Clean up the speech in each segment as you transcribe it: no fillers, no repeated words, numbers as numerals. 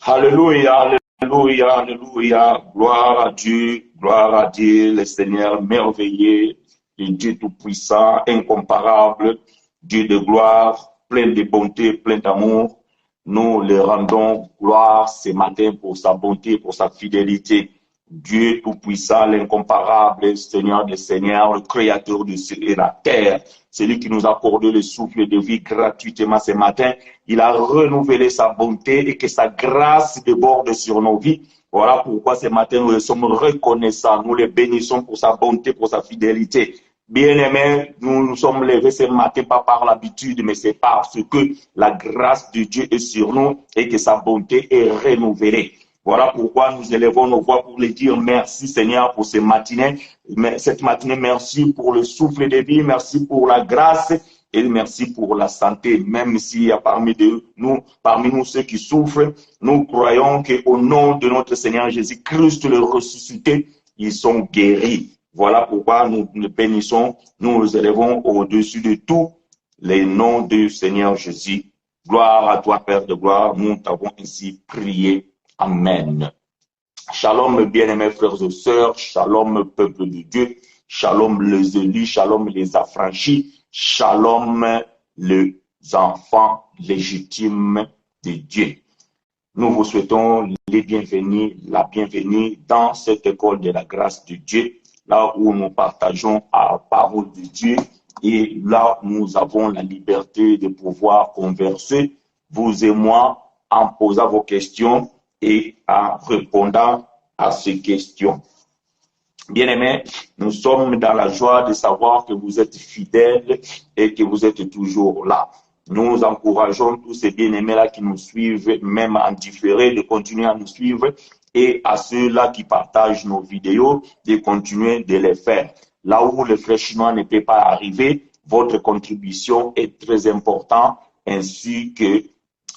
Alléluia, alléluia, alléluia. Gloire à Dieu, le Seigneur merveilleux, le Dieu tout-puissant, incomparable, Dieu de gloire, plein de bonté, plein d'amour. Nous le rendons gloire ce matin pour sa bonté, pour sa fidélité. Dieu tout-puissant, l'incomparable, Seigneur des Seigneurs, le Créateur du ciel et la terre, celui qui nous a accordé le souffle de vie gratuitement ce matin. Il a renouvelé sa bonté et que sa grâce déborde sur nos vies. Voilà pourquoi ce matin nous le sommes reconnaissants. Nous le bénissons pour sa bonté, pour sa fidélité. Bien-aimés, nous nous sommes levés ce matin pas par l'habitude, mais c'est parce que la grâce de Dieu est sur nous et que sa bonté est renouvelée. Voilà pourquoi nous élevons nos voix pour lui dire merci Seigneur pour cette matinée, merci pour le souffle de vie, merci pour la grâce et merci pour la santé. Même s'il y a parmi nous ceux qui souffrent, nous croyons qu'au nom de notre Seigneur Jésus-Christ, le ressuscité, ils sont guéris. Voilà pourquoi nous le bénissons, nous nous élevons au-dessus de tout les noms du Seigneur Jésus. Gloire à toi, Père de gloire, nous t'avons ainsi prié. Amen. Shalom, bien-aimés frères et sœurs, shalom, peuple de Dieu, shalom les élus, shalom les affranchis, shalom les enfants légitimes de Dieu. Nous vous souhaitons les bienvenus, la bienvenue dans cette école de la grâce de Dieu, là où nous partageons la parole de Dieu et là où nous avons la liberté de pouvoir converser, vous et moi, en posant vos questions et en répondant à ces questions. Bien-aimés, nous sommes dans la joie de savoir que vous êtes fidèles et que vous êtes toujours là. Nous encourageons tous ces bien-aimés-là qui nous suivent, même en différé, de continuer à nous suivre et à ceux-là qui partagent nos vidéos, de continuer de les faire. Là où le fraîchement ne peut pas arriver, votre contribution est très importante, ainsi que,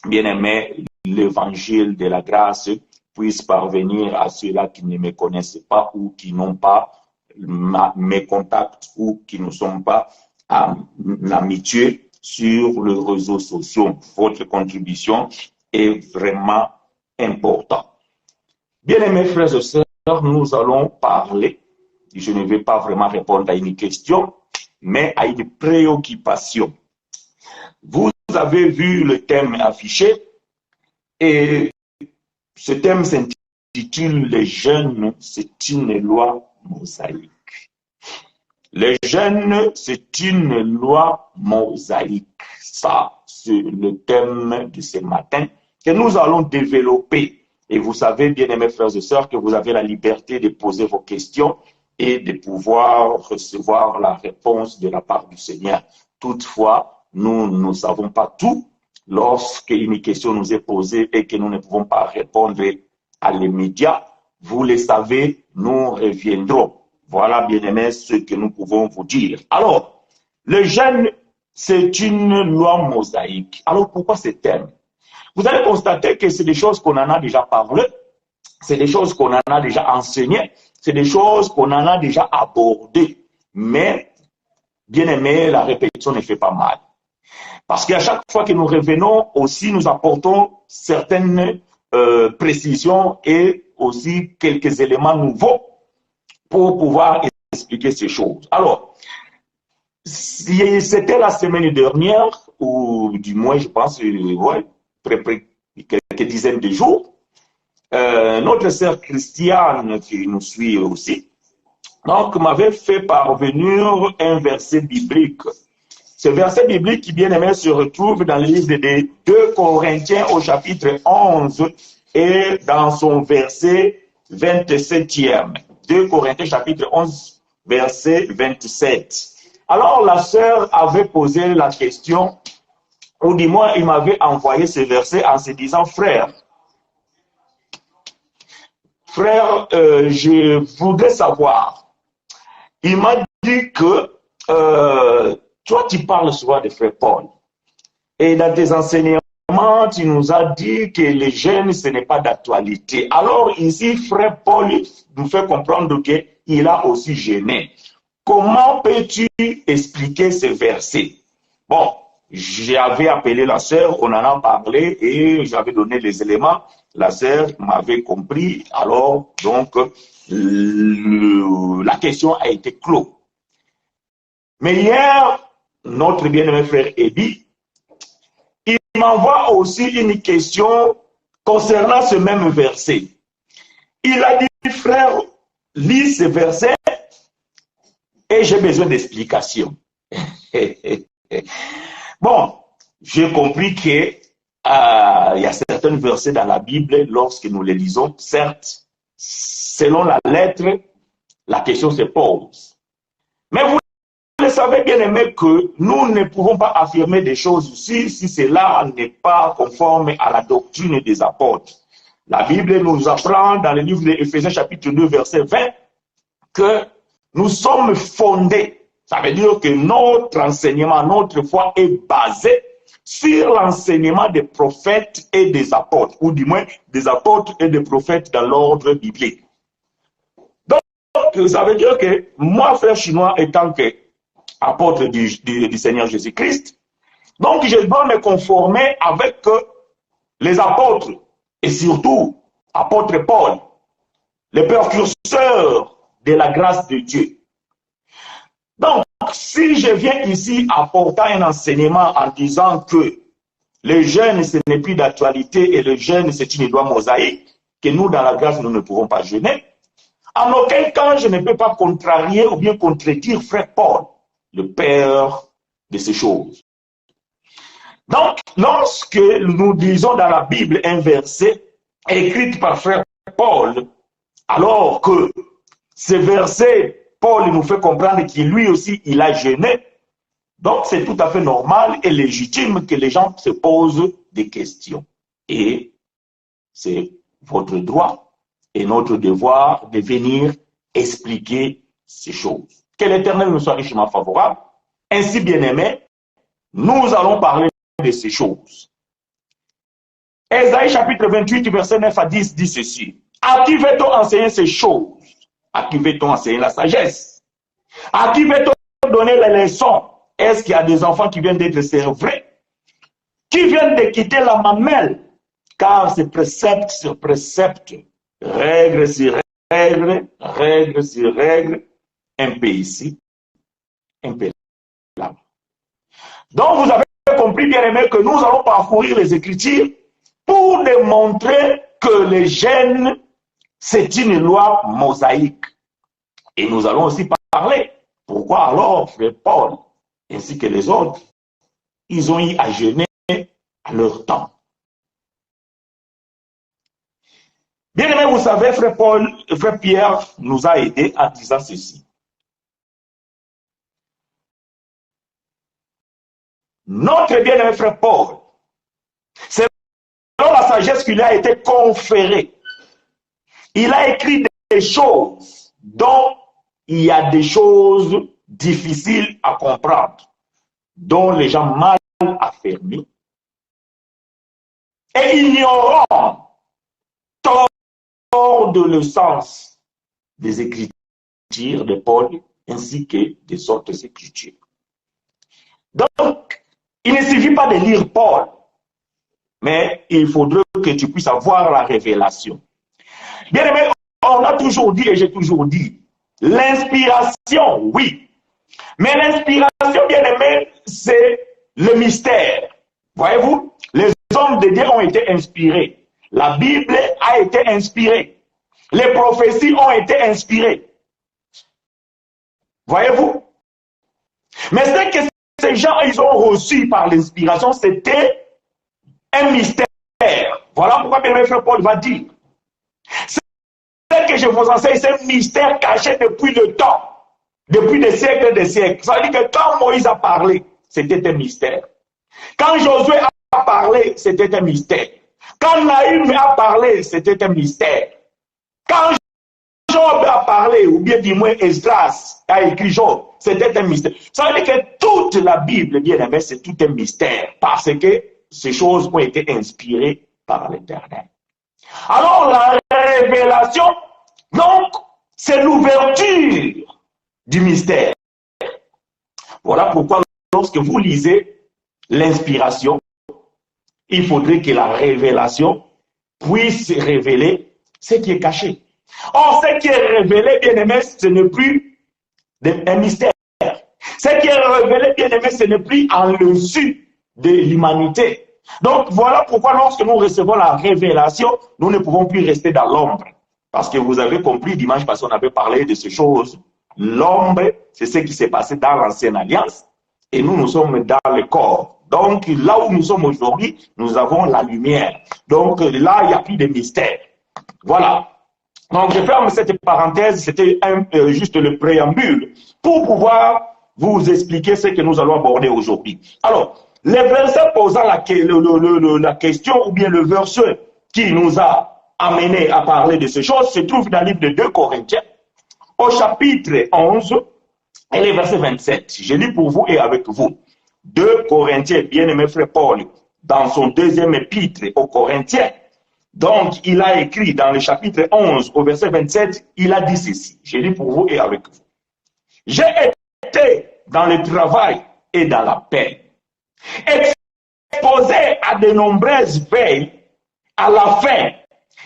bien-aimés, l'évangile de la grâce puisse parvenir à ceux-là qui ne me connaissent pas ou qui n'ont pas mes contacts ou qui ne sont pas amitiés sur les réseaux sociaux. Votre contribution est vraiment importante. Bien-aimés frères et sœurs, nous allons parler, je ne vais pas vraiment répondre à une question, mais à une préoccupation. Vous avez vu le thème affiché et ce thème s'intitule « Les jeunes, c'est une loi mosaïque ». Les jeunes, c'est une loi mosaïque. Ça, c'est le thème de ce matin que nous allons développer. Et vous savez, bien-aimés frères et sœurs, que vous avez la liberté de poser vos questions et de pouvoir recevoir la réponse de la part du Seigneur. Toutefois, nous ne savons pas tout. Lorsqu'une question nous est posée et que nous ne pouvons pas répondre à l'immédiat, vous le savez, nous reviendrons. Voilà, bien-aimés, ce que nous pouvons vous dire. Alors, le jeûne, c'est une loi mosaïque. Alors, pourquoi ce thème? Vous allez constater que c'est des choses qu'on en a déjà parlé, c'est des choses qu'on en a déjà enseignées, c'est des choses qu'on en a déjà abordées. Mais, bien-aimés, la répétition ne fait pas mal. Parce qu'à chaque fois que nous revenons aussi, nous apportons certaines précisions et aussi quelques éléments nouveaux pour pouvoir expliquer ces choses. Alors, c'était la semaine dernière, ou du moins, je pense, quelques dizaines de jours, notre sœur Christiane, qui nous suit aussi, donc m'avait fait parvenir un verset biblique. Ce verset biblique qui, bien aimé, se retrouve dans le livre de 2 Corinthiens au chapitre 11 et dans son verset 27e. 2 Corinthiens chapitre 11, verset 27. Alors la sœur avait posé la question, ou du moins il m'avait envoyé ce verset en se disant, frère, je voudrais savoir. Il m'a dit que toi, tu parles souvent de frère Paul. Et dans tes enseignements, tu nous as dit que les jeunes, ce n'est pas d'actualité. Alors ici, frère Paul nous fait comprendre qu'il a aussi jeûné. Comment peux-tu expliquer ce verset? Bon, j'avais appelé la sœur, on en a parlé et j'avais donné les éléments. La sœur m'avait compris. Alors, donc, la question a été close. Mais hier, notre bien-aimé frère Ebi, il m'envoie aussi une question concernant ce même verset. Il a dit, frère, lis ce verset et j'ai besoin d'explications. Bon, j'ai compris que il y a certains versets dans la Bible, lorsque nous les lisons, certes, selon la lettre, la question se pose. Mais vous savez bien aimé que nous ne pouvons pas affirmer des choses ici si cela n'est pas conforme à la doctrine des apôtres. La Bible nous apprend dans le livre d'Éphésiens chapitre 2 verset 20 que nous sommes fondés. Ça veut dire que notre enseignement, notre foi est basé sur l'enseignement des prophètes et des apôtres, ou du moins des apôtres et des prophètes dans l'ordre biblique. Donc, ça veut dire que moi, frère chinois, étant que apôtre du Seigneur Jésus-Christ, donc je dois me conformer avec les apôtres, et surtout apôtre Paul, le précurseur de la grâce de Dieu. Donc, si je viens ici apportant un enseignement en disant que le jeûne, ce n'est plus d'actualité et le jeûne, c'est une loi mosaïque, que nous, dans la grâce, nous ne pouvons pas jeûner, en aucun cas, je ne peux pas contrarier ou bien contredire frère Paul, le père de ces choses. Donc, lorsque nous lisons dans la Bible un verset écrit par frère Paul, alors que ce verset, Paul nous fait comprendre qu'il lui aussi, il a jeûné, donc c'est tout à fait normal et légitime que les gens se posent des questions. Et c'est votre droit et notre devoir de venir expliquer ces choses. Que l'Éternel nous soit richement favorable. Ainsi, bien-aimés, nous allons parler de ces choses. Ésaïe chapitre 28, verset 9 à 10 dit ceci. À qui veut-on enseigner ces choses? À qui veut-on enseigner la sagesse? À qui veut-on donner les leçons? Est-ce qu'il y a des enfants qui viennent d'être servis? Qui viennent de quitter la mamelle? Car c'est précepte sur précepte, règle sur règle, règle sur règle, un peu ici, un peu là. Donc vous avez compris, bien aimé, que nous allons parcourir les Écritures pour démontrer que le jeûne, c'est une loi mosaïque. Et nous allons aussi parler. Pourquoi alors, frère Paul, ainsi que les autres, ils ont eu à jeûner à leur temps? Bien aimé, vous savez, frère Paul, frère Pierre nous a aidés en disant ceci. Notre bien-aimé frère Paul, selon la sagesse qui lui a été conférée, il a écrit des choses dont il y a des choses difficiles à comprendre, dont les gens mal affermis et ignorant tordent le sens des Écritures de Paul ainsi que des autres Écritures. Donc, il ne suffit pas de lire Paul, mais il faudrait que tu puisses avoir la révélation. Bien aimé, on a toujours dit, et j'ai toujours dit, l'inspiration, oui. Mais l'inspiration, bien aimé, c'est le mystère. Voyez-vous, les hommes de Dieu ont été inspirés. La Bible a été inspirée. Les prophéties ont été inspirées. Voyez-vous? Mais ce que ces gens, ils ont reçu par l'inspiration, c'était un mystère. Voilà pourquoi bien aimé frère Paul va dire. Ce que je vous enseigne, c'est un mystère caché depuis le temps. Depuis des siècles et des siècles. Ça veut dire que quand Moïse a parlé, c'était un mystère. Quand Josué a parlé, c'était un mystère. Quand Naïm a parlé, c'était un mystère. Quand Job a parlé, ou bien du moins Esdras a écrit Job, c'était un mystère. Ça veut dire que toute la Bible, bien aimé, c'est tout un mystère. Parce que ces choses ont été inspirées par l'Éternel. Alors la révélation, donc, c'est l'ouverture du mystère. Voilà pourquoi lorsque vous lisez l'inspiration, il faudrait que la révélation puisse révéler ce qui est caché. Or, ce qui est révélé, bien aimé, ce n'est plus un mystère. Ce qui est révélé, bien aimé, ce n'est plus en dessus de l'humanité. Donc, voilà pourquoi lorsque nous recevons la révélation, nous ne pouvons plus rester dans l'ombre. Parce que vous avez compris, dimanche passé, on avait parlé de ces choses. L'ombre, c'est ce qui s'est passé dans l'ancienne alliance. Et nous, nous sommes dans le corps. Donc, là où nous sommes aujourd'hui, nous avons la lumière. Donc, là, il n'y a plus de mystère. Voilà. Donc, je ferme cette parenthèse. C'était juste le préambule pour pouvoir vous expliquer ce que nous allons aborder aujourd'hui. Alors, les versets posant la question ou bien le verset qui nous a amené à parler de ces choses se trouve dans le livre de 2 Corinthiens au chapitre 11 et le verset 27. Je lis pour vous et avec vous. 2 Corinthiens, bien-aimé frère Paul, dans son deuxième épître aux Corinthiens. Donc, il a écrit dans le chapitre 11 au verset 27, il a dit ceci. Je lis pour vous et avec vous. J'ai été dans le travail et dans la paix, exposé à de nombreuses veilles, à la faim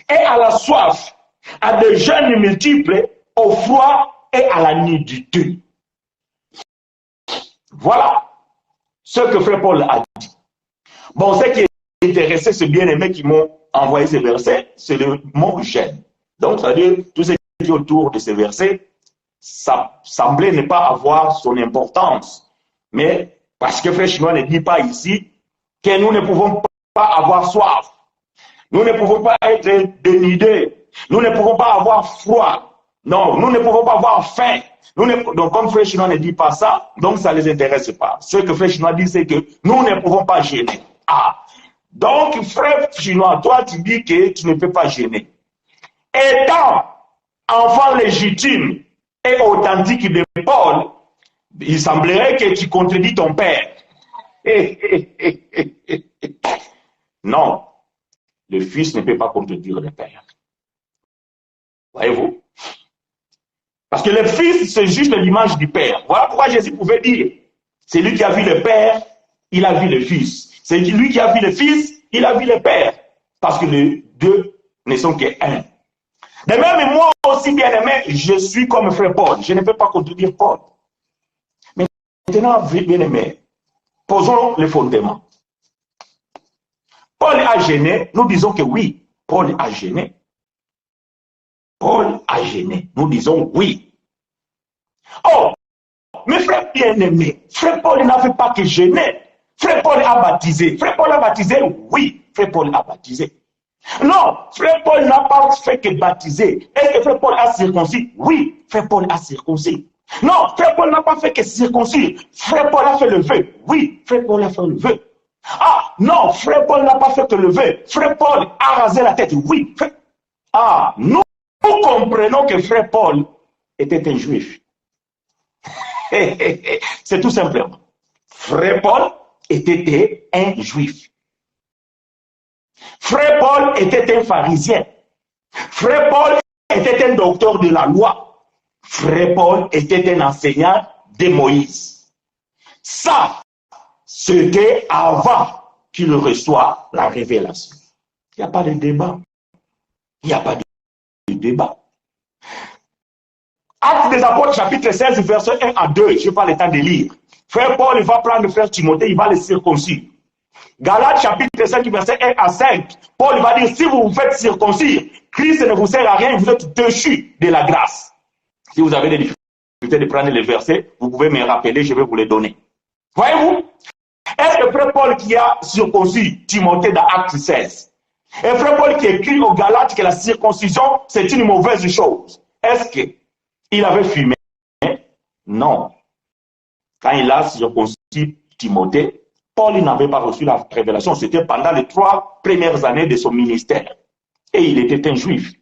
et à la soif, à des jeûnes multiples, au froid et à la nudité. Voilà ce que frère Paul a dit. Bon, ce qui est intéressé, c'est bien-aimés qui m'ont envoyé ces versets, c'est le mot jeûne. Donc, c'est-à-dire, tout ce qui est autour de ces versets, ça semblait ne pas avoir son importance. Mais parce que frère Chinois ne dit pas ici que nous ne pouvons pas avoir soif. Nous ne pouvons pas être dénudés. Nous ne pouvons pas avoir froid. Non, nous ne pouvons pas avoir faim. Donc, comme frère Chinois ne dit pas ça, donc ça ne les intéresse pas. Ce que frère Chinois dit, c'est que nous ne pouvons pas gêner. Ah, donc frère Chinois, toi tu dis que tu ne peux pas gêner. Étant enfant légitime et authentique de Paul, il semblerait que tu contredis ton père. Non, le fils ne peut pas contredire le père. Voyez-vous? Parce que le fils, c'est juste l'image du père. Voilà pourquoi Jésus pouvait dire, c'est lui qui a vu le père, il a vu le fils. C'est lui qui a vu le fils, il a vu le père. Parce que les deux ne sont qu'un. De même, moi aussi, bien-aimé, je suis comme frère Paul. Je ne peux pas contredire Paul. Mais maintenant, bien-aimé, posons le fondement. Paul a gêné, nous disons que oui, Paul a gêné. Paul a gêné, nous disons oui. Oh, mais frère bien-aimé, frère Paul n'avait pas que gêner. Frère Paul a baptisé. Frère Paul a baptisé, oui, frère Paul a baptisé. Non, frère Paul n'a pas fait que baptiser. Est-ce que frère Paul a circoncis? Oui, frère Paul a circoncis. Non, frère Paul n'a pas fait que circoncis. Frère Paul a fait le vœu. Oui, frère Paul a fait le vœu. Ah, non, frère Paul n'a pas fait que le vœu. Frère Paul a rasé la tête. Oui. Ah, nous comprenons que frère Paul était un juif. C'est tout simplement. Frère Paul était un juif. Frère Paul était un pharisien. Frère Paul était un docteur de la loi. Frère Paul était un enseignant de Moïse. Ça, c'était avant qu'il reçoive la révélation. Il n'y a pas de débat. Il n'y a pas de débat. Actes des Apôtres, chapitre 16, verset 1 à 2. Je n'ai pas le temps de lire. Frère Paul, il va prendre frère Timothée, il va le circoncire. Galates, chapitre 5, verset 1 à 5. Paul va dire, si vous vous faites circoncire, Christ ne vous sert à rien, vous êtes déchus de la grâce. Si vous avez des difficultés de prendre les versets, vous pouvez me rappeler, je vais vous les donner. Voyez-vous? Est-ce que frère Paul qui a circoncis Timothée dans Acte 16, et frère Paul qui écrit aux Galates que la circoncision, c'est une mauvaise chose, est-ce qu'il avait fumé? Non. Quand il a circoncis Timothée, Paul n'avait pas reçu la révélation. C'était pendant les 3 premières années de son ministère. Et il était un juif.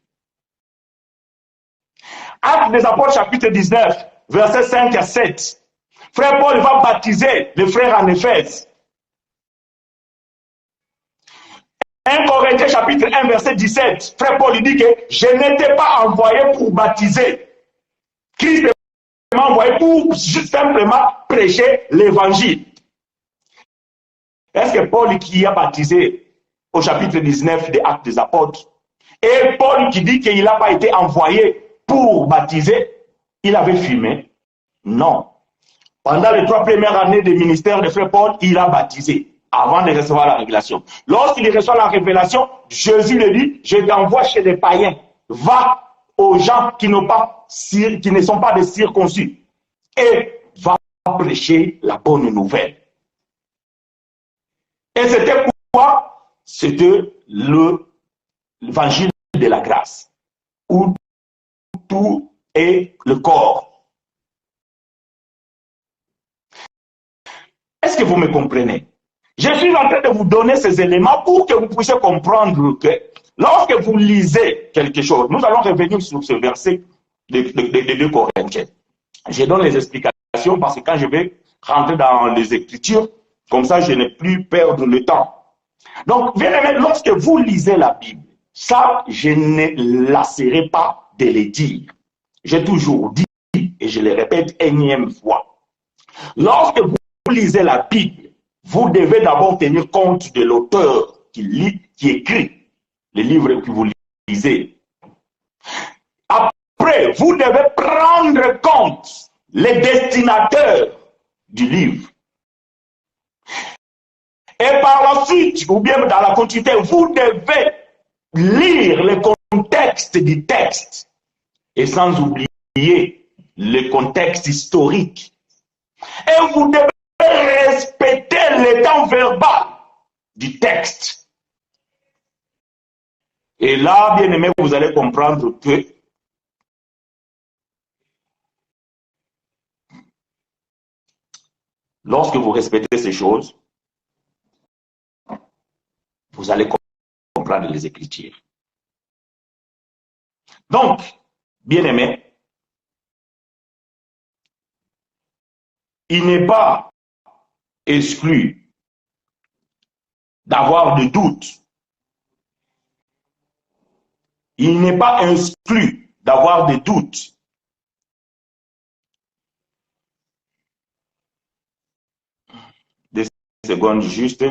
Actes des Apôtres, chapitre 19, versets 5 à 7. Frère Paul va baptiser les frères en Éphèse. 1 Corinthiens, chapitre 1, verset 17. Frère Paul dit que je n'étais pas envoyé pour baptiser. Christ m'a envoyé pour simplement prêcher l'évangile. Est-ce que Paul qui a baptisé au chapitre 19 des Actes des Apôtres, et Paul qui dit qu'il n'a pas été envoyé pour baptiser, il avait fumé? Non. Pendant les 3 premières années du ministère de Frère Paul, il a baptisé avant de recevoir la révélation. Lorsqu'il reçoit la révélation, Jésus lui dit, je t'envoie chez les païens. Va aux gens qui ne sont pas des circoncis et va prêcher la bonne nouvelle. Et c'était quoi? C'était l'évangile de la grâce, où tout est le corps. Est-ce que vous me comprenez? Je suis en train de vous donner ces éléments pour que vous puissiez comprendre que lorsque vous lisez quelque chose, nous allons revenir sur ce verset de 2 Corinthiens. Je donne les explications parce que quand je vais rentrer dans les Écritures, comme ça je n'ai plus perdre le temps. Donc, bien aimé, lorsque vous lisez la Bible, ça, je ne lasserai pas de le dire. J'ai toujours dit, et je le répète énième fois, lorsque vous lisez la Bible, vous devez d'abord tenir compte de l'auteur qui écrit les livres que vous lisez. Après, vous devez prendre compte les destinataires du livre. Et par la suite, ou bien dans la continuité, vous devez lire le contexte du texte. Et sans oublier le contexte historique. Et vous devez respecter le temps verbal du texte. Et là, bien aimé, vous allez comprendre que lorsque vous respectez ces choses, vous allez comprendre les Écritures. Donc, bien aimé, il n'est pas exclu d'avoir des doutes. Il n'est pas exclu d'avoir des doutes. Des secondes juste.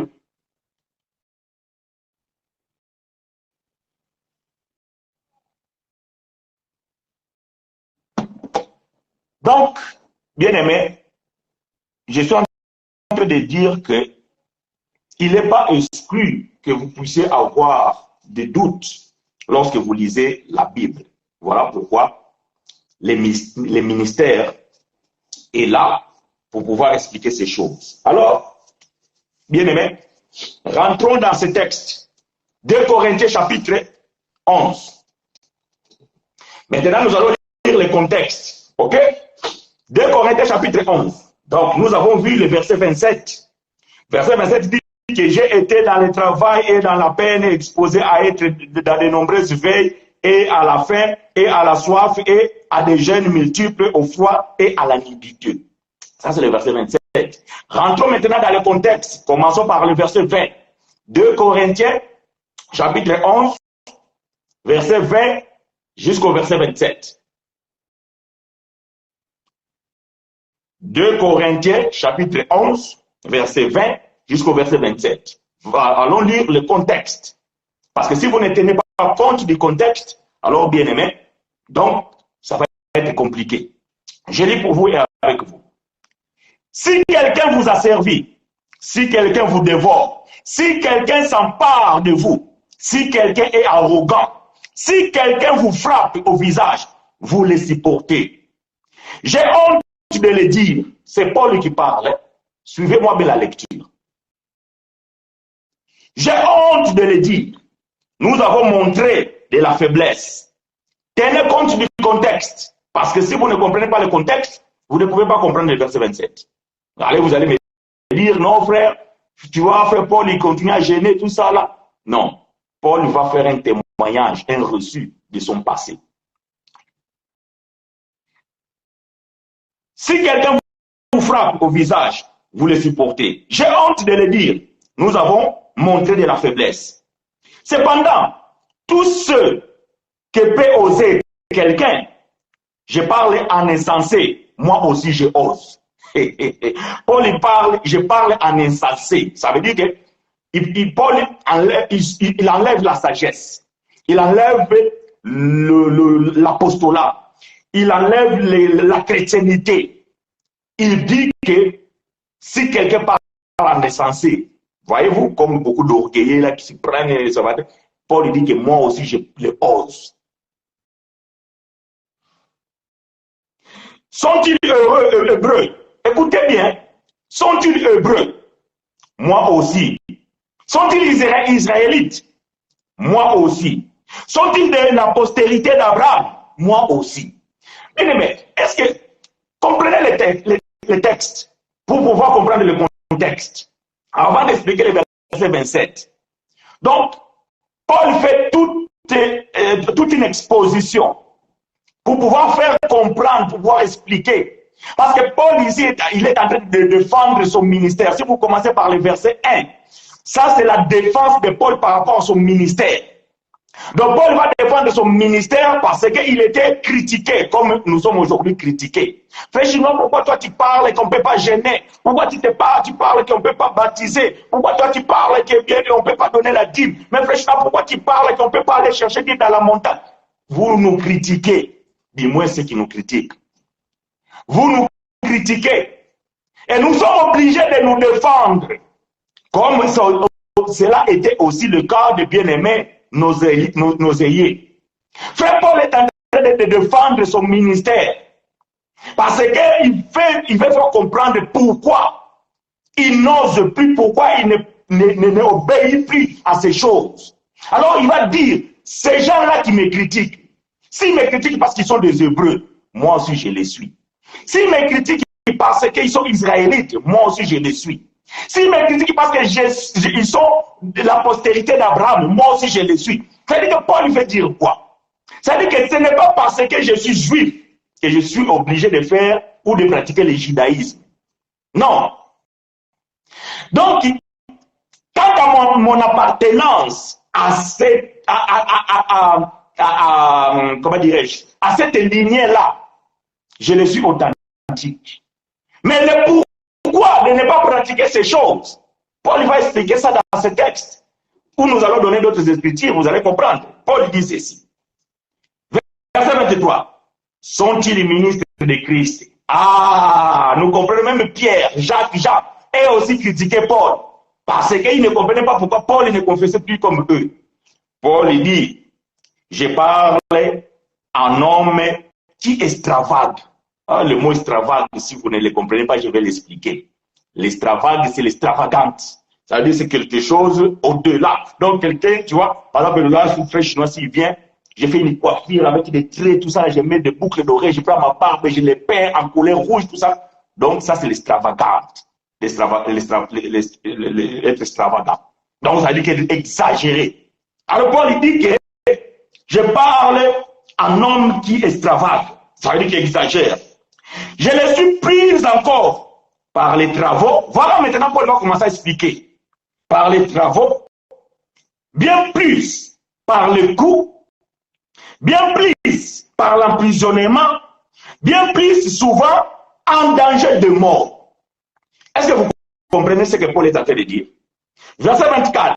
Donc, bien aimé, je suis en train de dire que il n'est pas exclu que vous puissiez avoir des doutes lorsque vous lisez la Bible. Voilà pourquoi les ministères est là pour pouvoir expliquer ces choses. Alors, bien aimés, rentrons dans ce texte. 2 Corinthiens chapitre 11. Maintenant, nous allons lire le contexte. Ok? 2 Corinthiens chapitre 11. Donc, nous avons vu le verset 27. Verset 27 dit que j'ai été dans le travail et dans la peine, exposé à être dans de nombreuses veilles et à la faim et à la soif et à des jeûnes multiples, au froid et à la nudité. Ça, c'est le verset 27. Rentrons maintenant dans le contexte. Commençons par le verset 20. 2 Corinthiens, chapitre 11, verset 20 jusqu'au verset 27. 2 Corinthiens, chapitre 11, verset 20 jusqu'au verset 27. Allons lire le contexte. Parce que si vous ne tenez pas compte du contexte, alors bien aimé, donc ça va être compliqué. Je lis pour vous et avec vous. Si quelqu'un vous a servi, si quelqu'un vous dévore, si quelqu'un s'empare de vous, si quelqu'un est arrogant, si quelqu'un vous frappe au visage, vous le supportez. J'ai honte de le dire, c'est Paul qui parle. Suivez-moi bien la lecture. J'ai honte de le dire. Nous avons montré de la faiblesse. Tenez compte du contexte. Parce que si vous ne comprenez pas le contexte, vous ne pouvez pas comprendre le verset 27. Allez, vous allez me dire, non frère, tu vois, frère Paul, il continue à gêner tout ça là. Non. Paul va faire un témoignage, un reçu de son passé. Si quelqu'un vous frappe au visage, vous le supportez. J'ai honte de le dire. Nous avons montré de la faiblesse. Cependant, tous ceux qui peuvent oser quelqu'un, je parle en insensé, moi aussi je ose. Paul, je parle en insensé. Ça veut dire que Paul il enlève la sagesse. Il enlève l'apostolat. Il enlève la chrétienté. Il dit que si quelqu'un parle en insensé, voyez-vous, comme beaucoup d'orgueillés là qui se prennent, Paul dit que moi aussi je le ose. Sont-ils heureux, hébreux? Écoutez bien, sont-ils hébreux? Moi aussi. Sont-ils israélites? Moi aussi. Sont-ils de la postérité d'Abraham? Moi aussi. Mais est-ce que comprenez les textes pour pouvoir comprendre le contexte avant d'expliquer le verset 27. Donc, Paul fait toute une exposition pour pouvoir faire comprendre, pour pouvoir expliquer. Parce que Paul ici, il est en train de défendre son ministère. Si vous commencez par le verset 1, ça c'est la défense de Paul par rapport à son ministère. Donc Paul va défendre son ministère parce qu'il était critiqué, comme nous sommes aujourd'hui critiqués. Frère Chinois, pourquoi toi tu parles qu'on ne peut pas gêner? Pourquoi tu parles qu'on ne peut pas baptiser? Pourquoi toi tu parles qu'on ne peut pas donner la dîme? Mais frère Chinois, pourquoi tu parles qu'on ne peut pas aller chercher dans la montagne? Vous nous critiquez, dis-moi ceux qui nous critiquent. Vous nous critiquez. Et nous sommes obligés de nous défendre. Comme cela était aussi le cas de bien-aimés nos aïeux. Frère Paul est en train de défendre son ministère. Parce qu'il veut faire comprendre pourquoi il n'ose plus, pourquoi il n'obéit plus à ces choses. Alors il va dire, ces gens-là qui me critiquent, s'ils me critiquent parce qu'ils sont des Hébreux, moi aussi je les suis. S'ils me critiquent parce qu'ils sont israélites, moi aussi je les suis. S'ils me critiquent parce qu'ils sont de la postérité d'Abraham, moi aussi je les suis. C'est-à-dire que Paul veut dire quoi? C'est-à-dire que ce n'est pas parce que je suis juif que je suis obligé de faire ou de pratiquer le judaïsme. Non. Donc, quant à mon appartenance à cette, comment dirais-je, à cette lignée-là, je le suis authentique. Mais le pourquoi de ne pas pratiquer ces choses, Paul va expliquer ça dans ce texte, où nous allons donner d'autres écritures, vous allez comprendre. Paul dit ceci. Verset 23. Sont-ils les ministres de Christ? Ah, nous comprenons même Pierre, Jacques et aussi critiqué Paul. Parce qu'ils ne comprenaient pas pourquoi Paul ne confessait plus comme eux. Paul dit, je parle en homme qui extravague. Ah, le mot extravague, si vous ne le comprenez pas, je vais l'expliquer. L'extravague, c'est l'extravagante. C'est-à-dire c'est quelque chose au-delà. Donc quelqu'un, tu vois, par exemple, là, sous frère chinois, s'il vient, j'ai fait une coiffure avec des traits, tout ça, je mets des boucles d'oreilles, je prends ma barbe, je les peins en couleur rouge, tout ça. Donc ça, c'est l'extravagante. Être extravagant. Donc ça veut dire qu'il est exagéré. Alors Paul il dit que je parle en homme qui extravage. Ça veut dire qu'il exagère. Je les suis prise encore par les travaux. Voilà maintenant Paul va commencer à expliquer. Par les travaux, bien plus par le coup, bien plus par l'emprisonnement, bien plus souvent en danger de mort. Est-ce que vous comprenez ce que Paul est en train de dire? Verset 24.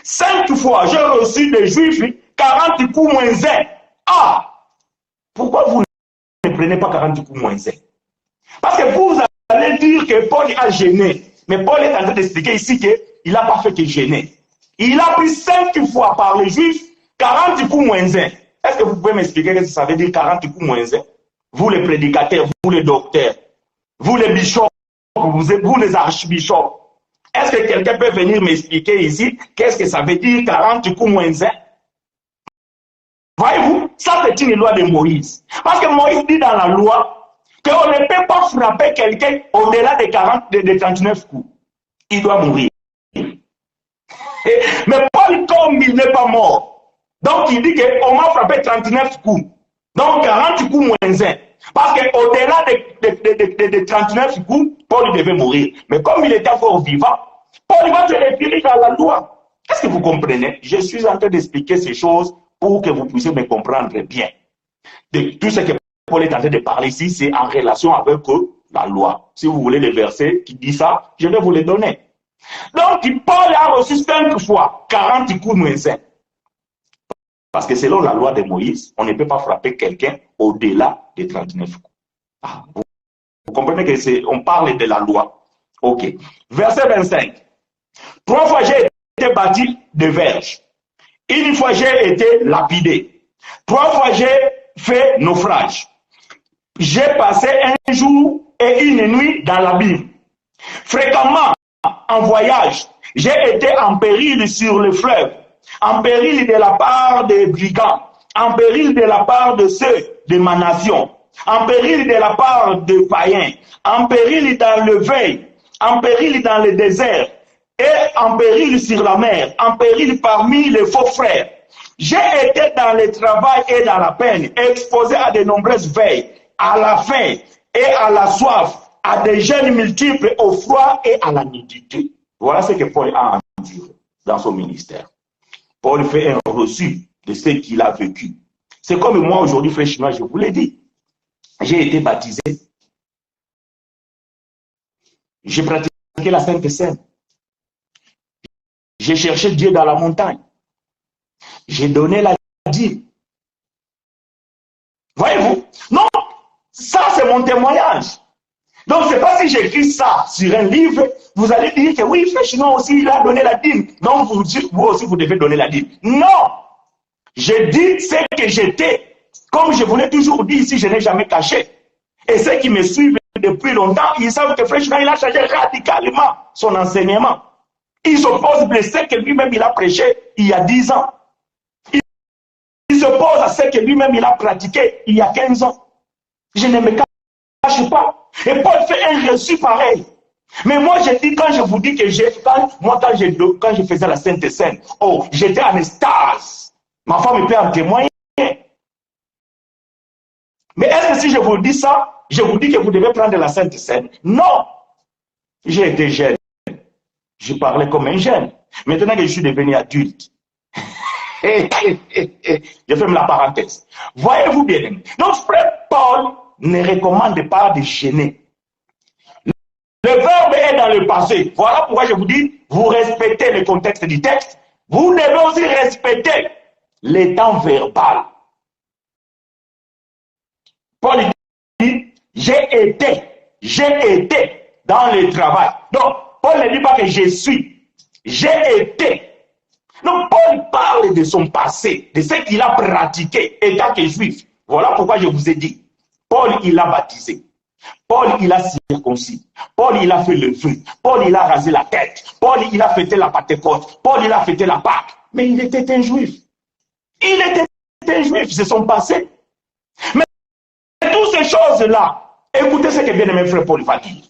5 fois j'ai reçu des Juifs 40 coups moins 1. Ah! Pourquoi vous ne prenez pas 40 coups moins 1? Parce que vous allez dire que Paul a gêné. Mais Paul est en train d'expliquer ici qu'il n'a pas fait que gêner. Il a pris 5 fois par les Juifs 40 coups moins 1. Est-ce que vous pouvez m'expliquer ce que ça veut dire 40 coups moins 1? Vous les prédicateurs, vous les docteurs, vous les bishops, vous les archbishops. Est-ce que quelqu'un peut venir m'expliquer ici qu'est-ce que ça veut dire 40 coups moins 1? Voyez-vous, ça c'est une loi de Moïse. Parce que Moïse dit dans la loi qu'on ne peut pas frapper quelqu'un au-delà de 39 coups. Il doit mourir. Mais Paul, comme il n'est pas mort, donc il dit qu'on m'a frappé 39 coups. Donc 40 coups moins 1. Parce qu'au-delà de 39 coups, Paul devait mourir. Mais comme il était encore vivant, Paul va se référer à la loi. Est-ce que vous comprenez? Je suis en train d'expliquer ces choses pour que vous puissiez me comprendre bien. Tout ce que Paul est en train de parler ici, c'est en relation avec la loi. Si vous voulez les versets qui disent ça, je vais vous les donner. Donc, Paul a reçu 5 fois 40 coups moins 5. Parce que selon la loi de Moïse, on ne peut pas frapper quelqu'un au-delà des 39 coups. Ah, vous comprenez qu'on parle de la loi. Ok. Verset 25. 3 fois j'ai été bâti de verges. Une fois j'ai été lapidé. 3 fois j'ai fait naufrage. J'ai passé un jour et une nuit dans l'abîme. Fréquemment, en voyage, j'ai été en péril sur le fleuve, en péril de la part des brigands, en péril de la part de ceux de ma nation, en péril de la part des païens, en péril dans le veille, en péril dans le désert, et en péril sur la mer, en péril parmi les faux frères. J'ai été dans le travail et dans la peine, exposé à de nombreuses veilles, à la faim et à la soif, à des jeûnes multiples, au froid et à la nudité. Voilà ce que Paul a enduré dans son ministère. Paul fait un reçu de ce qu'il a vécu. C'est comme moi aujourd'hui, frère chinois, je vous l'ai dit. J'ai été baptisé. J'ai pratiqué la Sainte Seine. J'ai cherché Dieu dans la montagne. J'ai donné la dîme. Voyez-vous? Non, ça c'est mon témoignage. Donc c'est pas si j'écris ça sur un livre, vous allez dire que oui, frère Chinois aussi, il a donné la dîme. Donc vous aussi, vous devez donner la dîme. Non! J'ai dit ce que j'étais. Comme je vous l'ai toujours dit ici, je n'ai jamais caché. Et ceux qui me suivent depuis longtemps, ils savent que frère Chinois, il a changé radicalement son enseignement. Il s'oppose à ce que lui-même il a prêché il y a 10 ans. Il s'oppose à ce que lui-même il a pratiqué il y a 15 ans. Je ne me cache pas. Et Paul fait un reçu pareil. Mais moi, je dis, quand je vous dis que quand je faisais la Sainte Seine, oh, j'étais en extase. Ma femme peut en témoigner. Mais est-ce que si je vous dis ça, je vous dis que vous devez prendre la Sainte Seine? Non. J'ai été jeune. Je parlais comme un jeune. Maintenant que je suis devenu adulte, je ferme la parenthèse. Voyez-vous bien. Donc, frère Paul ne recommande pas de gêner. Le verbe est dans le passé. Voilà pourquoi je vous dis, vous respectez le contexte du texte. Vous devez aussi respecter les temps verbal. Paul dit, j'ai été dans le travail. Donc, Paul ne dit pas que je suis. J'ai été. Donc, Paul parle de son passé, de ce qu'il a pratiqué étant que juif. Voilà pourquoi je vous ai dit. Paul, il a baptisé. Paul, il a circoncis. Paul, il a fait le vœu. Paul, il a rasé la tête. Paul, il a fêté la Pentecôte. Paul, il a fêté la Pâque. Mais il était un juif. Il était un juif, c'est son passé. Mais toutes ces choses-là, écoutez ce que bien-aimé frère Paul va dire.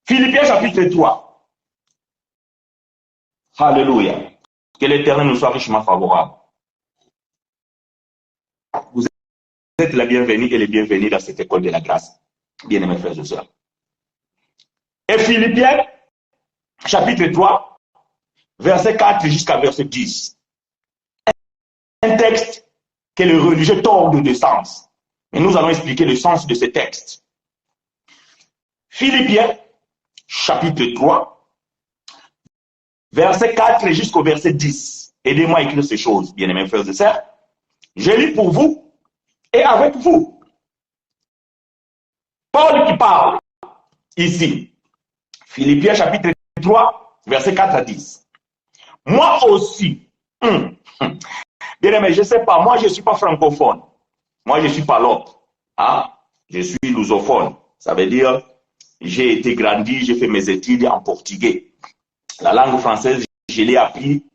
Philippiens chapitre 3. Alléluia. Que l'Éternel nous soit richement favorable. Vous êtes la bienvenue et les bienvenus dans cette école de la grâce. Bien-aimés frères et sœurs. Et Philippiens, chapitre 3, verset 4 jusqu'à verset 10. Un texte que les religieux tordent de sens. Et nous allons expliquer le sens de ce texte. Philippiens, chapitre 3, verset 4 jusqu'au verset 10. Aidez-moi à écrire ces choses, bien-aimés frères et sœurs. Je lis pour vous et avec vous. Paul qui parle ici, Philippiens chapitre 3, verset 4 à 10. Moi aussi, bien aimé, je ne sais pas, moi je ne suis pas francophone, moi je ne suis pas l'autre, hein? Je suis lusophone, ça veut dire j'ai été grandi, j'ai fait mes études en portugais. La langue française, je l'ai appris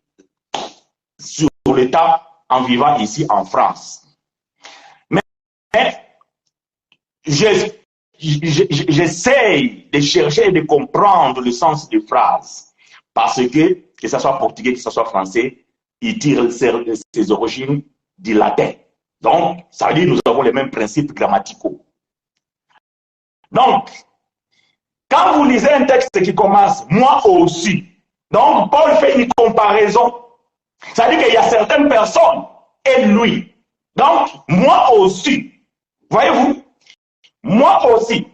sur le tas en vivant ici en France. Mais j'essaye de chercher et de comprendre le sens des phrases. Parce que ce soit portugais, que ce soit français, il tire ses origines du latin. Donc, ça veut dire que nous avons les mêmes principes grammaticaux. Donc, quand vous lisez un texte qui commence « moi aussi », donc Paul fait une comparaison. Ça veut dire qu'il y a certaines personnes et lui. Donc, moi aussi. Voyez-vous? Moi aussi.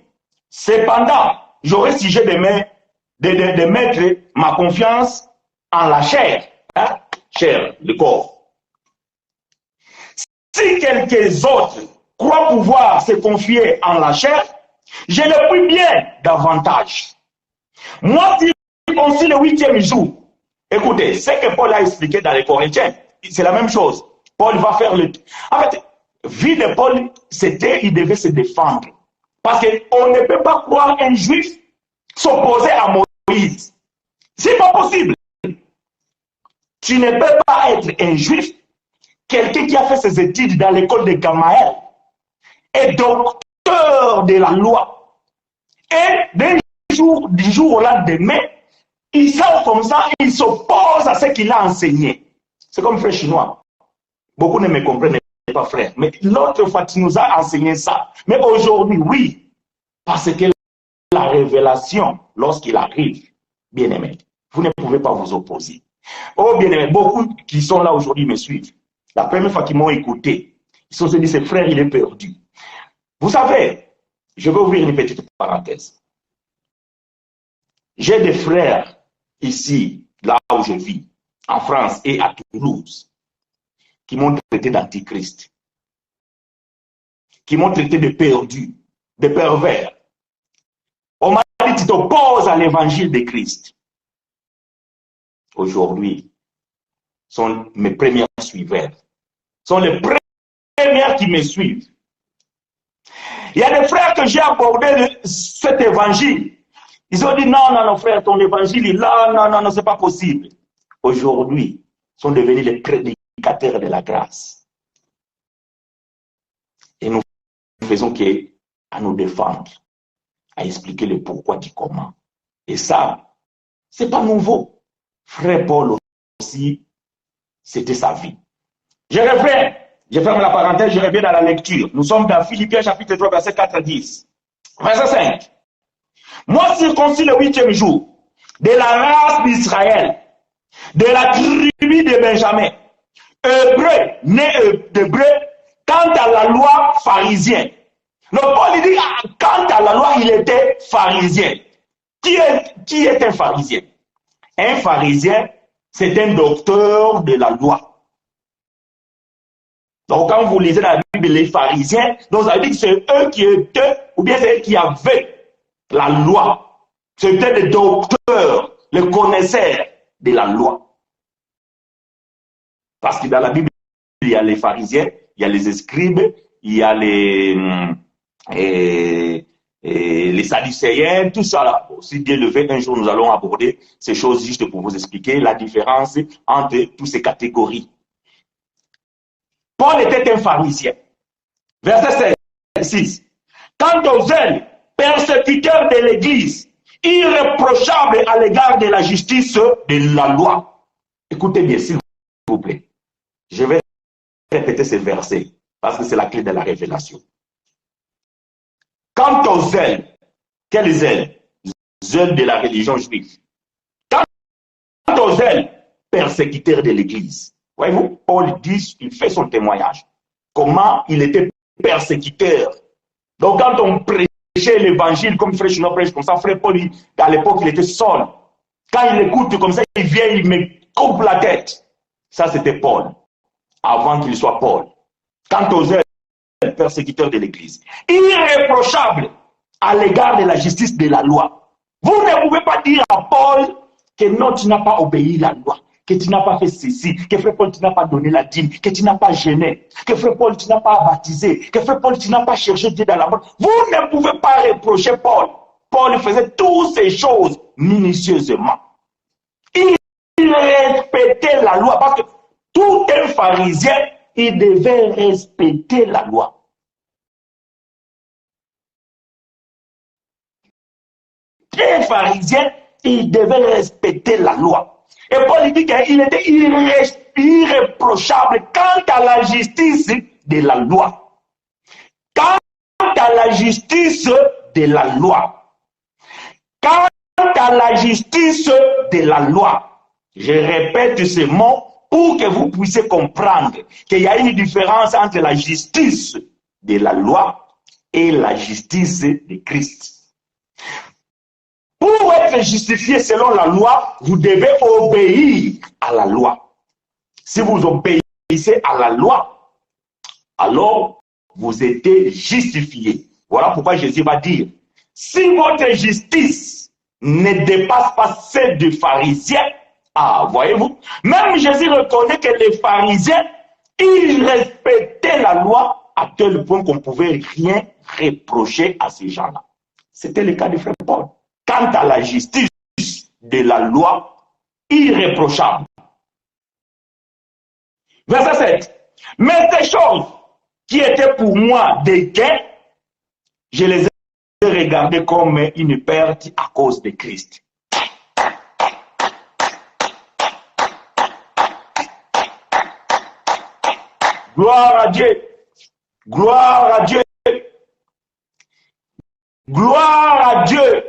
Cependant, j'aurais sujet de mettre ma confiance en la chair, hein? Chair, le corps. Si quelques autres croient pouvoir se confier en la chair, je le prie bien davantage. Moi, si on le 8e jour, écoutez, ce que Paul a expliqué dans les Corinthiens, c'est la même chose. Paul va faire le... En fait, vie de Paul, c'était, il devait se défendre. Parce qu'on ne peut pas croire un juif s'opposer à Moïse. C'est pas possible. Tu ne peux pas être un juif, quelqu'un qui a fait ses études dans l'école de Gamaël, est docteur de la loi. Et du jour au lendemain, il sort comme ça, il s'oppose à ce qu'il a enseigné. C'est comme frère chinois. Beaucoup ne me comprennent pas, frère. Mais l'autre fois, tu nous as enseigné ça. Mais aujourd'hui, oui. Parce que la révélation, lorsqu'il arrive, bien aimé, vous ne pouvez pas vous opposer. Oh, bien aimé, beaucoup qui sont là aujourd'hui me suivent. La première fois qu'ils m'ont écouté, ils se sont dit, ce frère, il est perdu. Vous savez, je vais ouvrir une petite parenthèse. J'ai des frères ici, là où je vis, en France et à Toulouse, qui m'ont traité d'antichrist, qui m'ont traité de perdu, de pervers. On m'a dit, tu t'opposes à l'évangile de Christ. Aujourd'hui, sont mes premiers suiveurs, sont les premiers qui me suivent. Il y a des frères que j'ai abordé cet évangile. Ils ont dit, non, non, non, frère, ton évangile est là, non, non, non, c'est pas possible. Aujourd'hui, sont devenus les prédicateurs de la grâce. Et nous faisons qu'à nous défendre, à expliquer le pourquoi du comment. Et ça, c'est pas nouveau. Frère Paul aussi, c'était sa vie. Je ferme la parenthèse, je reviens dans la lecture. Nous sommes dans Philippiens chapitre 3, verset 4 à 10. Verset 5. Moi, circoncis le 8e jour, de la race d'Israël, de la tribu de Benjamin, hébreu, né d'hébreu, quant à la loi pharisienne. Le Paul dit, quant à la loi, il était pharisien. Qui est un pharisien? Un pharisien, c'est un docteur de la loi. Donc, quand vous lisez la Bible, les pharisiens, donc ça veut dire que c'est eux qui étaient, ou bien c'est eux qui avaient la loi. C'était des docteurs, les connaisseurs de la loi. Parce que dans la Bible, il y a les pharisiens, il y a les scribes, il y a les sadducéens, tout ça là. Si Dieu le veut, un jour nous allons aborder ces choses juste pour vous expliquer la différence entre toutes ces catégories. Paul était un pharisien. Verset 6. Quant aux zèles, persécuteurs de l'Église, irréprochables à l'égard de la justice de la loi. Écoutez bien, s'il vous plaît. Je vais répéter ces versets parce que c'est la clé de la révélation. Quant aux zèles, quels zèles? Zèles de la religion juive. Quant aux zèles, persécuteurs de l'Église. Voyez-vous, Paul dit, il fait son témoignage. Comment il était persécuteur. Donc quand on prêchait l'évangile comme frère Chino prêche comme ça, frère Paul, à l'époque, il était seul. Quand il écoute comme ça, il vient, il me coupe la tête. Ça, c'était Paul, avant qu'il soit Paul. Quant aux zèles, persécuteurs de l'Église, irréprochable à l'égard de la justice de la loi. Vous ne pouvez pas dire à Paul que non, tu n'as pas obéi à la loi, que tu n'as pas fait ceci, que frère Paul, tu n'as pas donné la dîme, que tu n'as pas gêné, que frère Paul, tu n'as pas baptisé, que frère Paul, tu n'as pas cherché Dieu dans la mort. Vous ne pouvez pas reprocher Paul. Paul faisait toutes ces choses minutieusement. Il respectait la loi parce que tout un pharisien, il devait respecter la loi. Un pharisien, il devait respecter la loi. Et Paul dit qu'il était irréprochable quant à la justice de la loi. Quant à la justice de la loi. Quant à la justice de la loi. Je répète ce mot pour que vous puissiez comprendre qu'il y a une différence entre la justice de la loi et la justice de Christ. Pour être justifié selon la loi, vous devez obéir à la loi. Si vous obéissez à la loi, alors vous êtes justifié. Voilà pourquoi Jésus va dire, si votre justice ne dépasse pas celle des pharisiens, ah, voyez-vous, même Jésus reconnaît que les pharisiens, ils respectaient la loi à tel point qu'on ne pouvait rien reprocher à ces gens-là. C'était le cas de Frère Paul. Quant à la justice de la loi, irréprochable. Verset 7. Mais ces choses qui étaient pour moi des gains, je les ai regardées comme une perte à cause de Christ. Gloire à Dieu. Gloire à Dieu. Gloire à Dieu.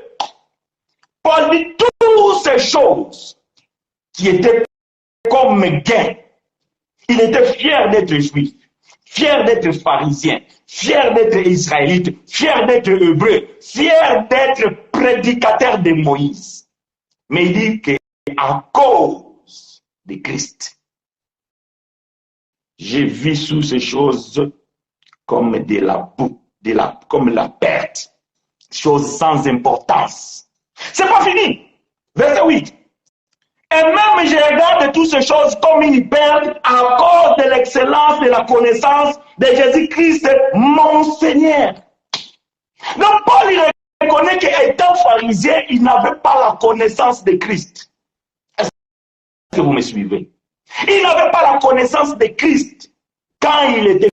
Paul dit toutes ces choses qui étaient comme gain. Il était fier d'être juif, fier d'être pharisien, fier d'être israélite, fier d'être hébreu, fier d'être prédicateur de Moïse. Mais il dit qu'à cause de Christ, j'ai vu sous ces choses comme de la boue, comme la perte, choses sans importance. C'est pas fini. Verset 8. Et même je regarde toutes ces choses comme une perte à cause de l'excellence de la connaissance de Jésus-Christ, mon Seigneur. Donc Paul il reconnaît qu'étant pharisien, il n'avait pas la connaissance de Christ. Est-ce que vous me suivez? Il n'avait pas la connaissance de Christ quand il était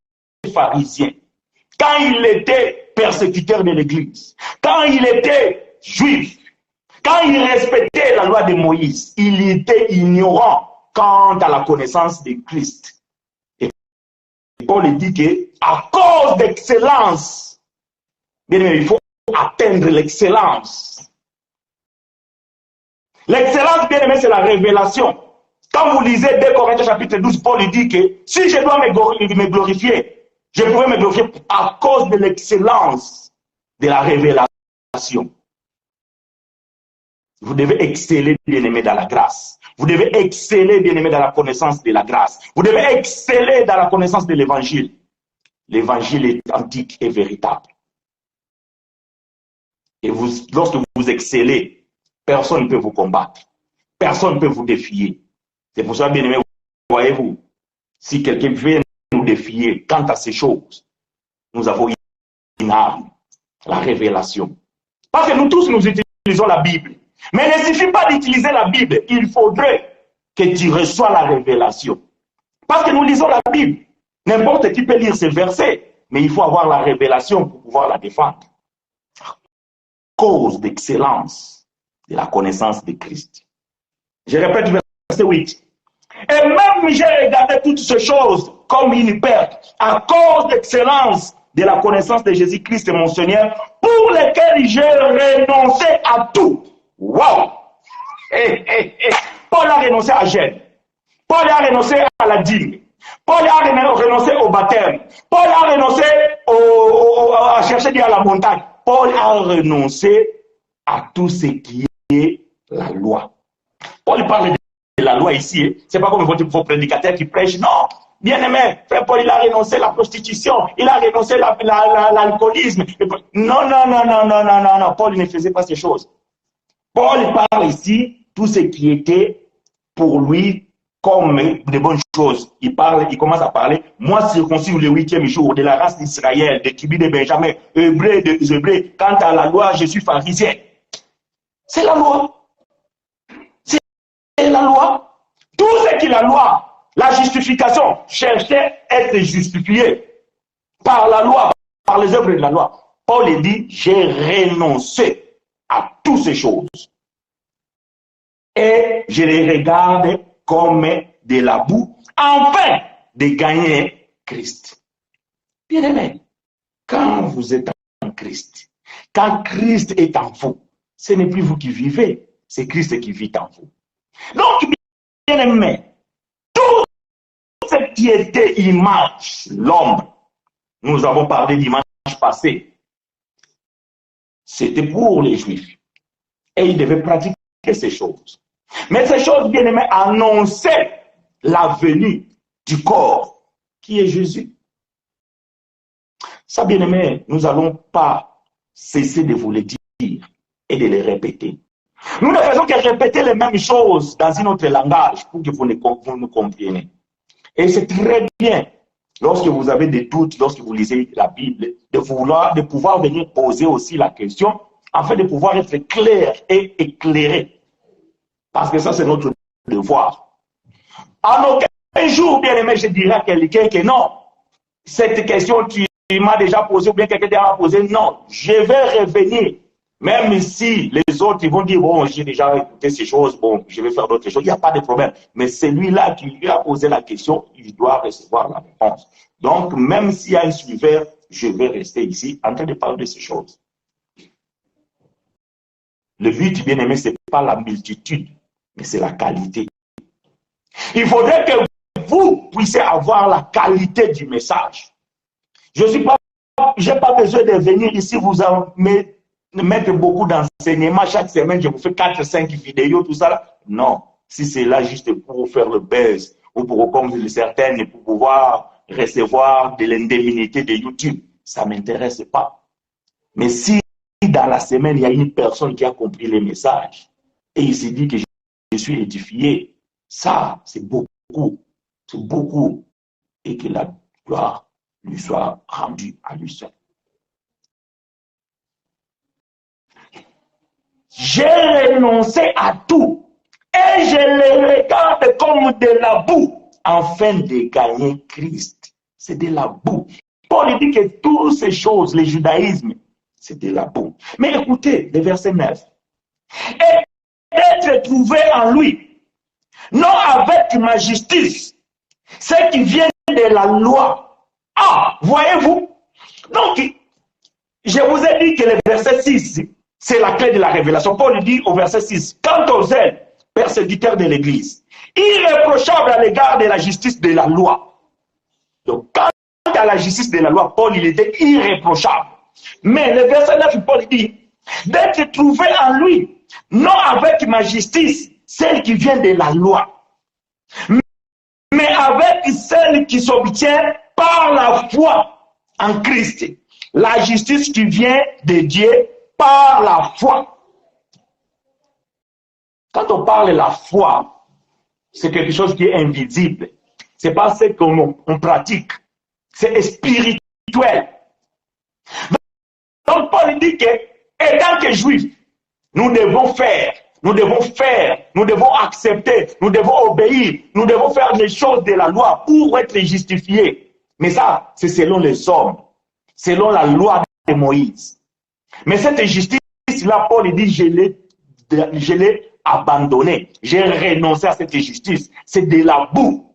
pharisien, quand il était persécuteur de l'Église, quand il était juif. Quand il respectait la loi de Moïse, il était ignorant quant à la connaissance de Christ. Et Paul dit qu'à cause d'excellence, il faut atteindre l'excellence. L'excellence, bien aimé, c'est la révélation. Quand vous lisez 2 Corinthiens chapitre 12, Paul dit que si je dois me glorifier, je pourrais me glorifier à cause de l'excellence de la révélation. Vous devez exceller, bien-aimé, dans la grâce. Vous devez exceller, bien-aimé, dans la connaissance de la grâce. Vous devez exceller dans la connaissance de l'évangile. L'évangile est antique et véritable. Et vous, lorsque vous excellez, personne ne peut vous combattre. Personne ne peut vous défier. C'est pour ça, bien-aimé, voyez-vous, si quelqu'un vient nous défier quant à ces choses, nous avons une arme, la révélation. Parce que nous tous, nous utilisons la Bible. Mais il ne suffit pas d'utiliser la Bible, il faudrait que tu reçois la révélation. Parce que nous lisons la Bible. N'importe qui peut lire ces versets, mais il faut avoir la révélation pour pouvoir la défendre. Cause d'excellence de la connaissance de Christ. Je répète verset 8. Et même j'ai regardé toutes ces choses comme une perte à cause d'excellence de la connaissance de Jésus-Christ, mon Seigneur, pour lesquels j'ai renoncé à tout. Wow! Paul a renoncé à Gênes. Paul a renoncé à la dîme. Paul a renoncé au baptême. Paul a renoncé à chercher Dieu à la montagne. Paul a renoncé à tout ce qui est la loi. Paul parle de la loi ici. C'est pas comme vos prédicateurs qui prêchent. Non! Bien aimé, frère Paul, il a renoncé à la prostitution. Il a renoncé à l'alcoolisme. Non. Paul ne faisait pas ces choses. Paul parle ici tout ce qui était pour lui comme de bonnes choses. Il commence à parler. Moi, circoncis le 8e jour de la race d'Israël, de Tribu de Benjamin, hébreu des Hébreux. Quant à la loi, je suis pharisien. C'est la loi. C'est la loi. Tout ce qui est la loi, la justification, cherchait à être justifié par la loi, par les œuvres de la loi. Paul dit, j'ai renoncé à toutes ces choses. Et je les regarde comme de la boue, afin de gagner Christ. Bien aimé, quand vous êtes en Christ, quand Christ est en vous, ce n'est plus vous qui vivez, c'est Christ qui vit en vous. Donc, bien aimé, tout ce qui était image, l'ombre, nous avons parlé dimanche passé, c'était pour les Juifs. Et il devait pratiquer ces choses. Mais ces choses, bien aimés, annonçaient la venue du corps, qui est Jésus. Ça, bien aimé, nous n'allons pas cesser de vous le dire et de les répéter. Nous ne faisons que répéter les mêmes choses dans un autre langage pour que vous nous compreniez. Et c'est très bien, lorsque vous avez des doutes, lorsque vous lisez la Bible, de pouvoir venir poser aussi la question, afin de pouvoir être clair et éclairé. Parce que ça, c'est notre devoir. En aucun jour, bien aimé, je dirais à quelqu'un que non, cette question tu m'as déjà posée ou bien quelqu'un m'a posé, non, je vais revenir. Même si les autres ils vont dire, bon, j'ai déjà écouté ces choses, bon, je vais faire d'autres choses, il n'y a pas de problème. Mais celui-là qui lui a posé la question, il doit recevoir la réponse. Donc, même s'il y a un suiveur, je vais rester ici en train de parler de ces choses. Le but, bien aimé, ce n'est pas la multitude, mais c'est la qualité. Il faudrait que vous puissiez avoir la qualité du message. Je n'ai pas besoin de venir ici vous mettre beaucoup d'enseignements. Chaque semaine, je vous fais 4-5 vidéos, tout ça. Là. Non. Si c'est là juste pour faire le buzz, ou pour, comme certaines, pour pouvoir recevoir de l'indemnité de YouTube, ça ne m'intéresse pas. Mais si dans la semaine, il y a une personne qui a compris les messages, et il s'est dit que je suis édifié, ça, c'est beaucoup. C'est beaucoup. Et que la gloire lui soit rendue à lui seul. J'ai renoncé à tout et je les regarde comme de la boue afin de gagner Christ. C'est de la boue. Paul dit que toutes ces choses, le judaïsme, c'est de la boue. Mais écoutez, le verset 9. Et d'être trouvé en lui, non avec ma justice, ce qui vient de la loi. Ah, voyez-vous? Donc, je vous ai dit que le verset 6, c'est la clé de la révélation. Paul dit au verset 6, quant aux zèles, persécuteurs de l'Église, irréprochable à l'égard de la justice de la loi. Donc, quant à la justice de la loi, Paul, il était irréprochable. Mais le verset 9, Paul dit, d'être trouvé en lui, non avec ma justice, celle qui vient de la loi, mais avec celle qui s'obtient par la foi en Christ. La justice qui vient de Dieu par la foi. Quand on parle de la foi, c'est quelque chose qui est invisible. Ce n'est pas ce qu'on pratique. C'est spirituel. Donc Paul dit que, étant que juifs, nous devons accepter, nous devons obéir, nous devons faire les choses de la loi pour être justifiés. Mais ça, c'est selon les hommes, selon la loi de Moïse. Mais cette justice-là, Paul dit, je l'ai abandonnée, j'ai renoncé à cette justice. C'est de la boue.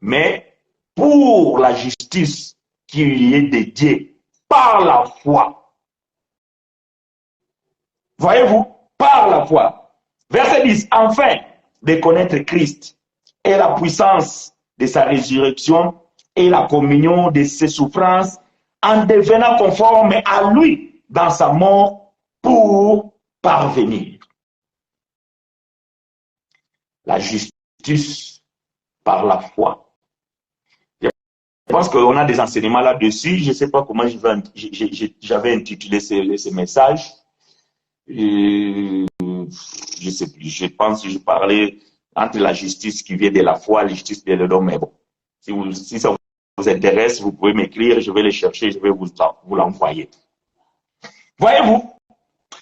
Mais pour la justice qui est dédiée par la foi, voyez-vous, par la foi. Verset 10, enfin, de connaître Christ et la puissance de sa résurrection et la communion de ses souffrances en devenant conforme à lui dans sa mort pour parvenir. La justice par la foi. Je pense qu'on a des enseignements là-dessus. Je ne sais pas comment j'avais intitulé ce message. Je ne sais plus. Je pense que je parlais entre la justice qui vient de la foi et la justice de l'homme. Mais bon, si ça vous intéresse, vous pouvez m'écrire, je vais les chercher, je vais vous l'envoyer. Voyez-vous,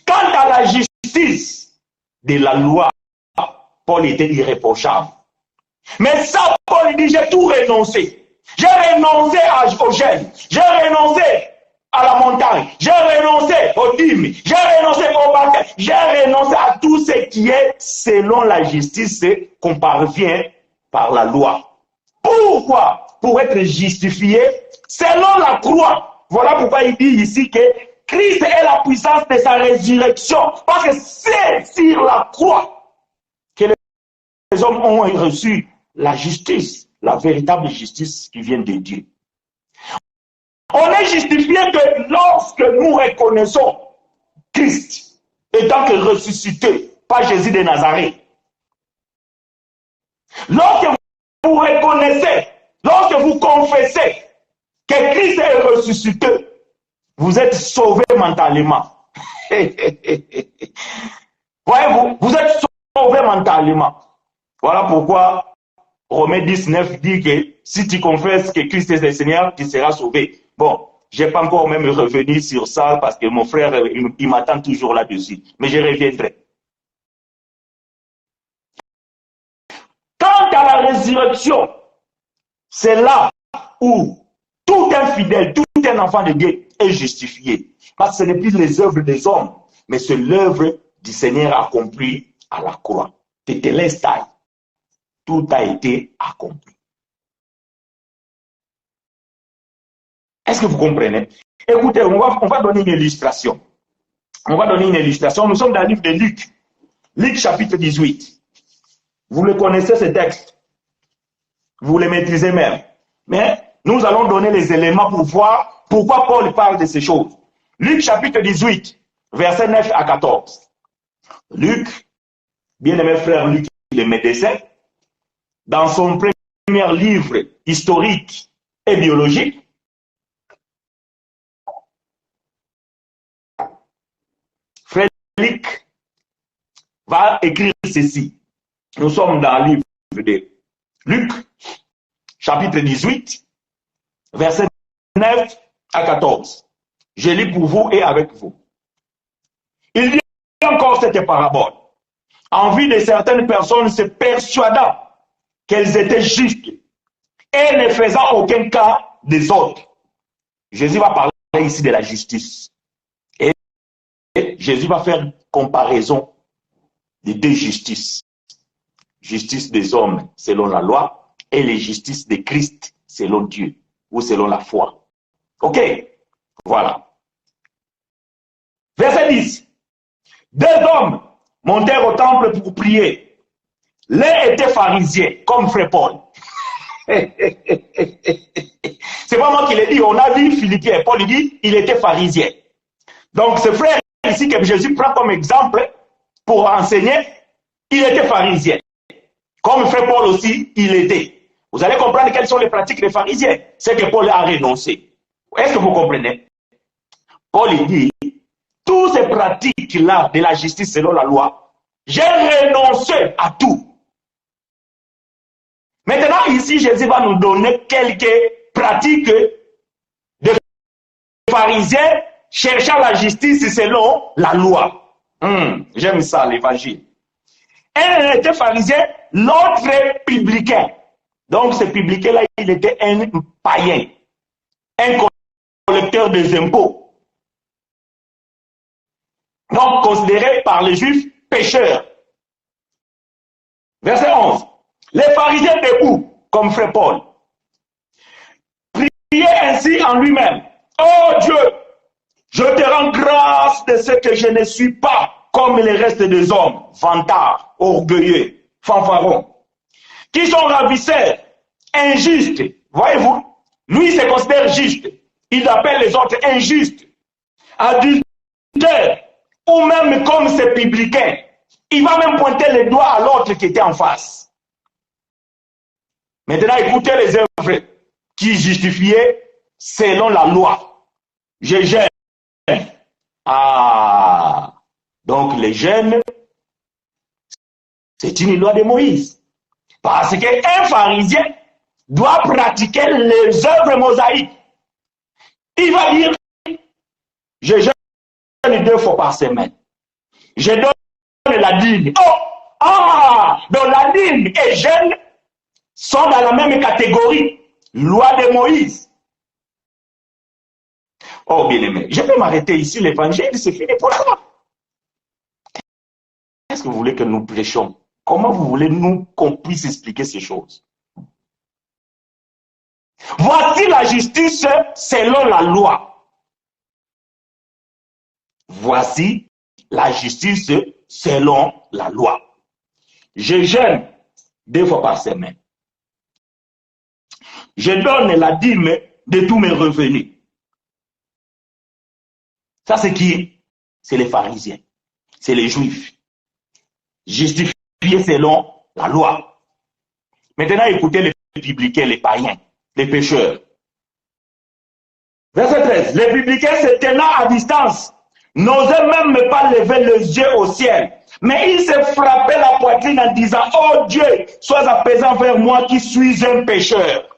quant à la justice de la loi, Paul était irréprochable. Mais ça, Paul dit, j'ai tout renoncé. J'ai renoncé au jeûne, j'ai renoncé à la montagne, j'ai renoncé au dîmes, j'ai renoncé au baptême, j'ai renoncé à tout ce qui est selon la justice qu'on parvient par la loi. Pourquoi? Pour être justifié selon la croix. Voilà pourquoi il dit ici que Christ est la puissance de sa résurrection. Parce que c'est sur la croix que les hommes ont reçu la justice, la véritable justice qui vient de Dieu. On est justifié que lorsque nous reconnaissons Christ, étant que ressuscité par Jésus de Nazareth. Lorsque vous reconnaissez, lorsque vous confessez que Christ est ressuscité, vous êtes sauvé mentalement. Voyez-vous, vous êtes sauvé mentalement. Voilà pourquoi Romains 19 dit que si tu confesses que Christ est le Seigneur, tu seras sauvé. Bon, je n'ai pas encore même revenu sur ça parce que mon frère, il m'attend toujours là-dessus. Mais je reviendrai. Quant à la résurrection, c'est là où tout infidèle, tout un enfant de Dieu est justifié. Parce que ce n'est plus les œuvres des hommes, mais c'est l'œuvre du Seigneur accomplie à la croix. Tetelestai. Tout a été accompli. Est-ce que vous comprenez? Écoutez, on va donner une illustration. On va donner une illustration. Nous sommes dans le livre de Luc. Luc chapitre 18. Vous le connaissez ce texte. Vous le maîtrisez même. Mais nous allons donner les éléments pour voir pourquoi Paul parle de ces choses. Luc chapitre 18, versets 9 à 14. Luc, bien-aimé frère Luc, le médecin, dans son premier livre historique et biologique, frère Luc va écrire ceci. Nous sommes dans le livre de Luc, chapitre 18, versets 9 à 14. Je lis pour vous et avec vous. Il dit encore cette parabole. En vue de certaines personnes se persuadant qu'elles étaient justes et ne faisant aucun cas des autres. Jésus va parler ici de la justice. Et Jésus va faire une comparaison des deux justices. Justice des hommes selon la loi et les justices de Christ selon Dieu ou selon la foi. Ok, voilà. Verset 10. Deux hommes montèrent au temple pour prier. L'un était pharisien, comme frère Paul. C'est pas moi qui l'ai dit, on a vu Philippiens. Paul dit, il était pharisien. Donc ce frère ici que Jésus prend comme exemple pour enseigner, il était pharisien. Comme frère Paul aussi, il était. Vous allez comprendre quelles sont les pratiques des pharisiens. C'est que Paul a renoncé. Est-ce que vous comprenez? Paul dit, toutes ces pratiques-là de la justice selon la loi, j'ai renoncé à tout. Maintenant, ici, Jésus va nous donner quelques pratiques de pharisiens cherchant la justice selon la loi. J'aime ça, l'évangile. Un était pharisien, l'autre publicain. Donc, ce publicain-là, il était un païen, un collecteur des impôts. Donc, considéré par les Juifs pécheurs. Verset 11. Les pharisiens debout, comme frère Paul, priaient ainsi en lui-même. Oh Dieu, je te rends grâce de ce que je ne suis pas comme les restes des hommes, vantards, orgueilleux, fanfarons, qui sont ravisseurs, injustes. Voyez-vous, lui se considère juste. Il appelle les autres injustes, adultères, ou même comme ces publicains. Il va même pointer le doigt à l'autre qui était en face. Maintenant, écoutez les œuvres qui justifiaient selon la loi. Je jeûne. Ah, donc les jeûnes, c'est une loi de Moïse. Parce qu'un pharisien doit pratiquer les œuvres mosaïques. Il va dire, je jeûne 2 fois par semaine. Je donne la dîme. Donc la dîme et jeûne sont dans la même catégorie. Loi de Moïse. Oh bien-aimé, je vais m'arrêter ici, l'évangile, c'est fini pour ça. Qu'est-ce que vous voulez que nous prêchions? Comment vous voulez qu'on puisse expliquer ces choses? Voici la justice selon la loi. Voici la justice selon la loi. Je jeûne 2 fois par semaine. Je donne la dîme de tous mes revenus. Ça, c'est qui? c'est les pharisiens, c'est les juifs. Justifiés selon la loi. Maintenant, écoutez les publicains, les païens, les pécheurs. Verset 13. Les publicains se tenant à distance n'osaient même pas lever les yeux au ciel. Mais ils se frappaient la poitrine en disant, oh Dieu, sois apaisant vers moi qui suis un pécheur.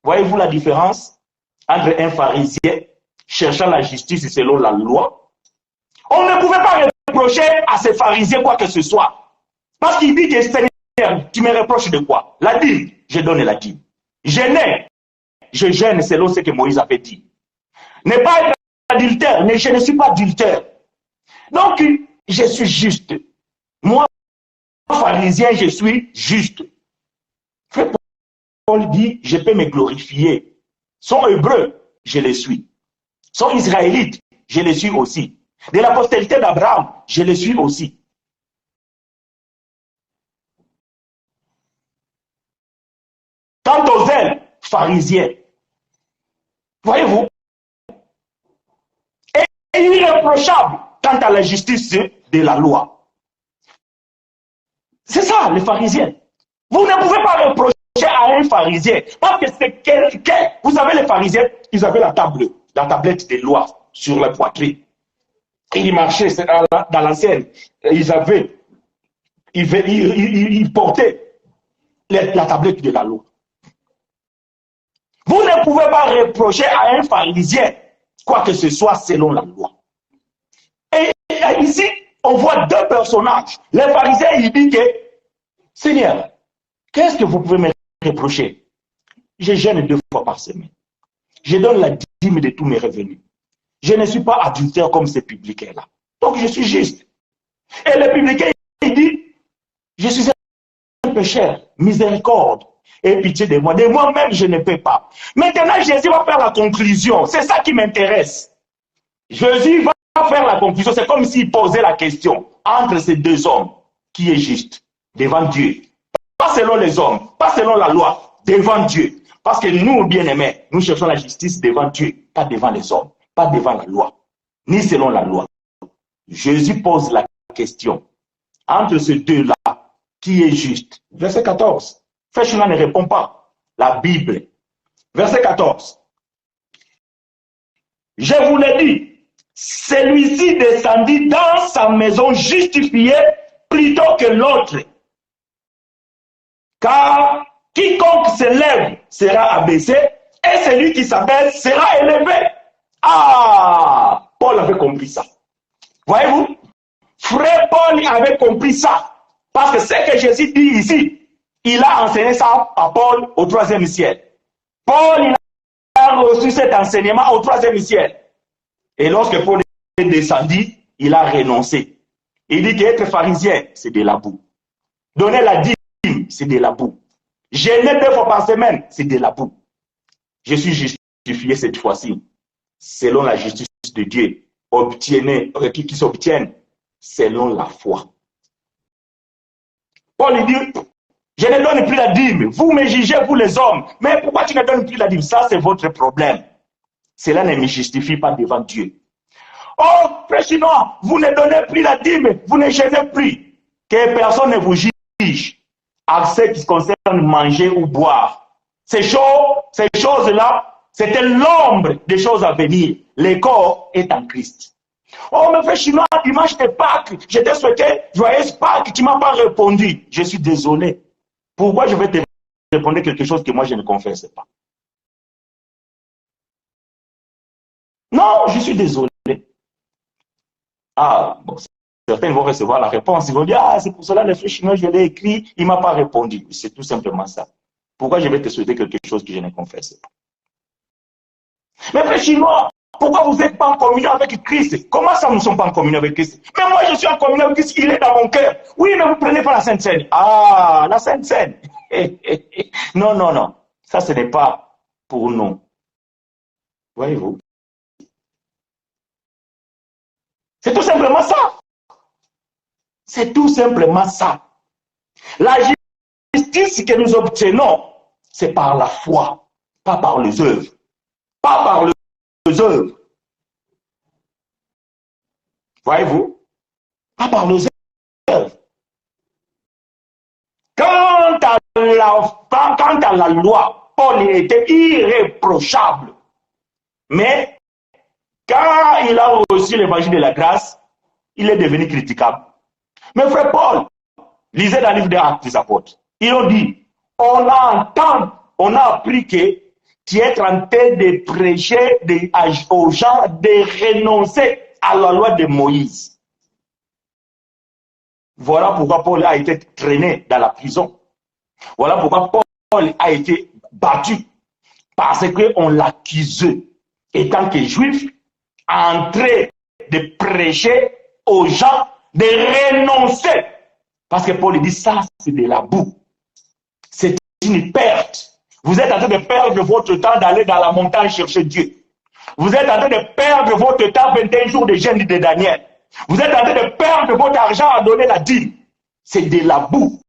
Voyez-vous la différence entre un pharisien cherchant la justice selon la loi? On ne pouvait pas reprocher à ces pharisiens quoi que ce soit. Parce qu'il dit que Seigneur, tu me reproches de quoi? La dîme, je donne la dîme. Je gêne selon ce que Moïse avait dit. Ne pas être adultère, je ne suis pas adultère. Donc, je suis juste. Moi, pharisien, je suis juste. Paul dit, je peux me glorifier. Son hébreu, je le suis. Son israélite, je le suis aussi. De la postérité d'Abraham, je le suis aussi. Quant aux zèles pharisiens, voyez-vous, est irréprochable quant à la justice de la loi. C'est ça, les pharisiens. Vous ne pouvez pas reprocher à un pharisien, parce que c'est quelqu'un. Vous savez, les pharisiens, ils avaient la tablette des lois sur la poitrine. Ils marchaient dans l'ancienne. Ils portaient la tablette de la loi. Vous ne pouvez pas reprocher à un pharisien quoi que ce soit selon la loi. Et ici, on voit deux personnages. Les pharisiens, ils disent que, Seigneur, qu'est-ce que vous pouvez me reprocher? Je jeûne 2 fois par semaine. Je donne la dîme de tous mes revenus. Je ne suis pas adultère comme ces publicains-là. Donc je suis juste. Et le publicain, il dit, je suis un pécheur, miséricorde et pitié de moi. De moi-même, je ne peux pas. Maintenant, Jésus va faire la conclusion. C'est ça qui m'intéresse. Jésus va faire la conclusion. C'est comme s'il posait la question entre ces deux hommes. Qui est juste devant Dieu? Pas selon les hommes, pas selon la loi, devant Dieu. Parce que nous, bien-aimés, nous cherchons la justice devant Dieu, pas devant les hommes, pas devant la loi, ni selon la loi. Jésus pose la question entre ces deux-là, qui est juste? Verset 14. Feshuna ne répond pas. La Bible. Verset 14. Je vous l'ai dit, celui-ci descendit dans sa maison justifié plutôt que l'autre. Car quiconque s'élève sera abaissé et celui qui s'abaisse sera élevé. Ah, Paul avait compris ça. Voyez-vous, frère Paul avait compris ça. Parce que ce que Jésus dit ici, il a enseigné ça à Paul au 3e ciel. Paul, il a reçu cet enseignement au 3e ciel. Et lorsque Paul est descendu, il a renoncé. Il dit qu'être pharisien, c'est de la boue. Donner la dîme, c'est de la boue. Jeûner 2 fois par semaine, c'est de la boue. Je suis justifié cette fois-ci, selon la justice de Dieu, qui s'obtiennent selon la foi. Paul dit, je ne donne plus la dîme. Vous me jugez, vous les hommes. Mais pourquoi tu ne donnes plus la dîme? Ça, c'est votre problème. Cela ne me justifie pas devant Dieu. Oh, frère chinois, vous ne donnez plus la dîme, vous ne jeûnez plus. Que personne ne vous juge à ce qui concerne manger ou boire. Ces choses-là, c'était l'ombre des choses à venir. Le corps est en Christ. Oh, mais frère chinois, dimanche de Pâques, je t'ai souhaité joyeuse Pâques, tu ne m'as pas répondu. Je suis désolé. Pourquoi je vais te répondre quelque chose que moi je ne confesse pas? Non, je suis désolé. Ah, bon, certains vont recevoir la réponse. Ils vont dire, ah, c'est pour cela le frère chinois, je l'ai écrit, il ne m'a pas répondu. C'est tout simplement ça. Pourquoi je vais te souhaiter quelque chose que je ne confesse pas? Mais frère chinois, pourquoi vous n'êtes pas en communion avec Christ? Comment ça, nous ne sommes pas en communion avec Christ? Mais moi, je suis en communion avec Christ, il est dans mon cœur. Oui, mais vous ne prenez pas la Sainte Seine. Ah, la Sainte Seine. Non, non, non. Ça, ce n'est pas pour nous. Voyez-vous? C'est tout simplement ça. C'est tout simplement ça. La justice que nous obtenons, c'est par la foi, pas par les œuvres, pas par le œuvres. Voyez-vous? Pas par nos œuvres. Quant à la loi, Paul était irréprochable. Mais quand il a reçu l'évangile de la grâce, il est devenu critiquable. Mais frère Paul, lisez dans le livre des Actes des Apôtres. Ils ont dit, on a appris que tu es en train de prêcher aux gens de renoncer à la loi de Moïse. Voilà pourquoi Paul a été traîné dans la prison. Voilà pourquoi Paul a été battu. Parce qu'on l'accusait, étant que juif, en train de prêcher aux gens de renoncer. Parce que Paul dit ça, c'est de la boue. C'est une perte. Vous êtes en train de perdre votre temps d'aller dans la montagne chercher Dieu. Vous êtes en train de perdre votre temps 21 jours de jeûne de Daniel. Vous êtes en train de perdre votre argent à donner la dîme. C'est de la boue.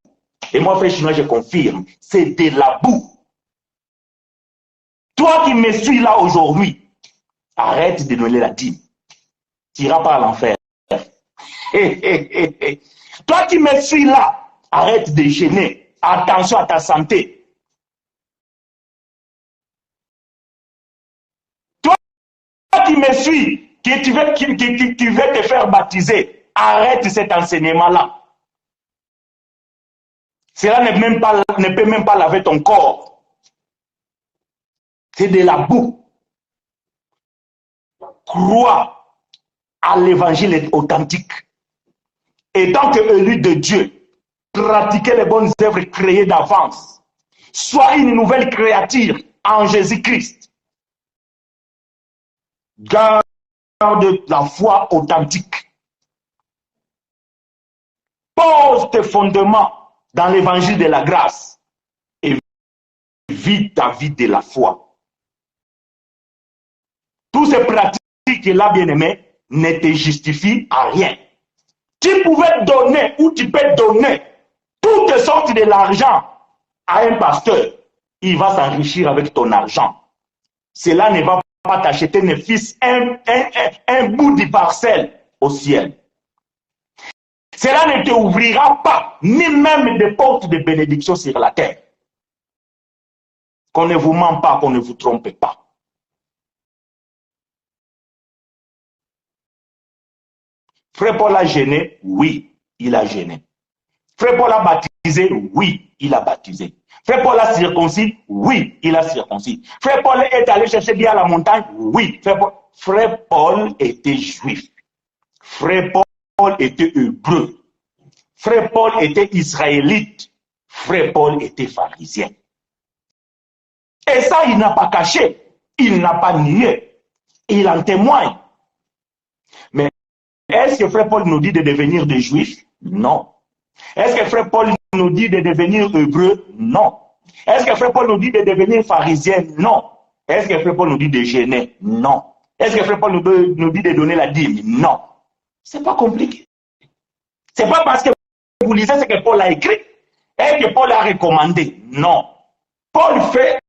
Et moi, frère chinois, je confirme, c'est de la boue. Toi qui me suis là aujourd'hui, arrête de donner la dîme. Tu n'iras pas à l'enfer. Toi qui me suis là, arrête de gêner. Attention à ta santé. Toi qui me suis, qui veux te faire baptiser, arrête cet enseignement-là. Cela ne peut même pas laver ton corps. C'est de la boue. Crois à l'évangile authentique. Et tant que élu de Dieu, pratiquez les bonnes œuvres créées d'avance. Sois une nouvelle créature en Jésus-Christ. Garde la foi authentique. Pose tes fondements dans l'évangile de la grâce et vis ta vie de la foi. Tous ces pratiques-là, bien-aimé, ne te justifient à rien. Tu pouvais donner ou tu peux donner toutes sortes de l'argent à un pasteur. Il va s'enrichir avec ton argent. Cela ne va pas t'acheter ne fût-ce un bout de parcelle au ciel. Cela ne t'ouvrira pas, ni même des portes de bénédiction sur la terre. Qu'on ne vous ment pas, qu'on ne vous trompe pas. Frère Paul a gêné, oui, il a gêné. Frère Paul a baptisé, oui, il a baptisé. Frère Paul a circoncis, oui, il a circoncis. Frère Paul est allé chercher bien à la montagne, oui. Frère Paul était juif. Frère Paul était hébreu. Frère Paul était israélite. Frère Paul était pharisien. Et ça, il n'a pas caché. Il n'a pas nié. Il en témoigne. Mais est-ce que Frère Paul nous dit de devenir des juifs? Non. Est-ce que Frère Paul nous dit de devenir hébreu? Non. Est-ce que Frère Paul nous dit de devenir pharisien? Non. Est-ce que Frère Paul nous dit de gêner? Non. Est-ce que Frère Paul nous dit de donner la dîme? Non. C'est pas compliqué. C'est pas parce que vous lisez ce que Paul a écrit et que Paul a recommandé. Non. Paul fait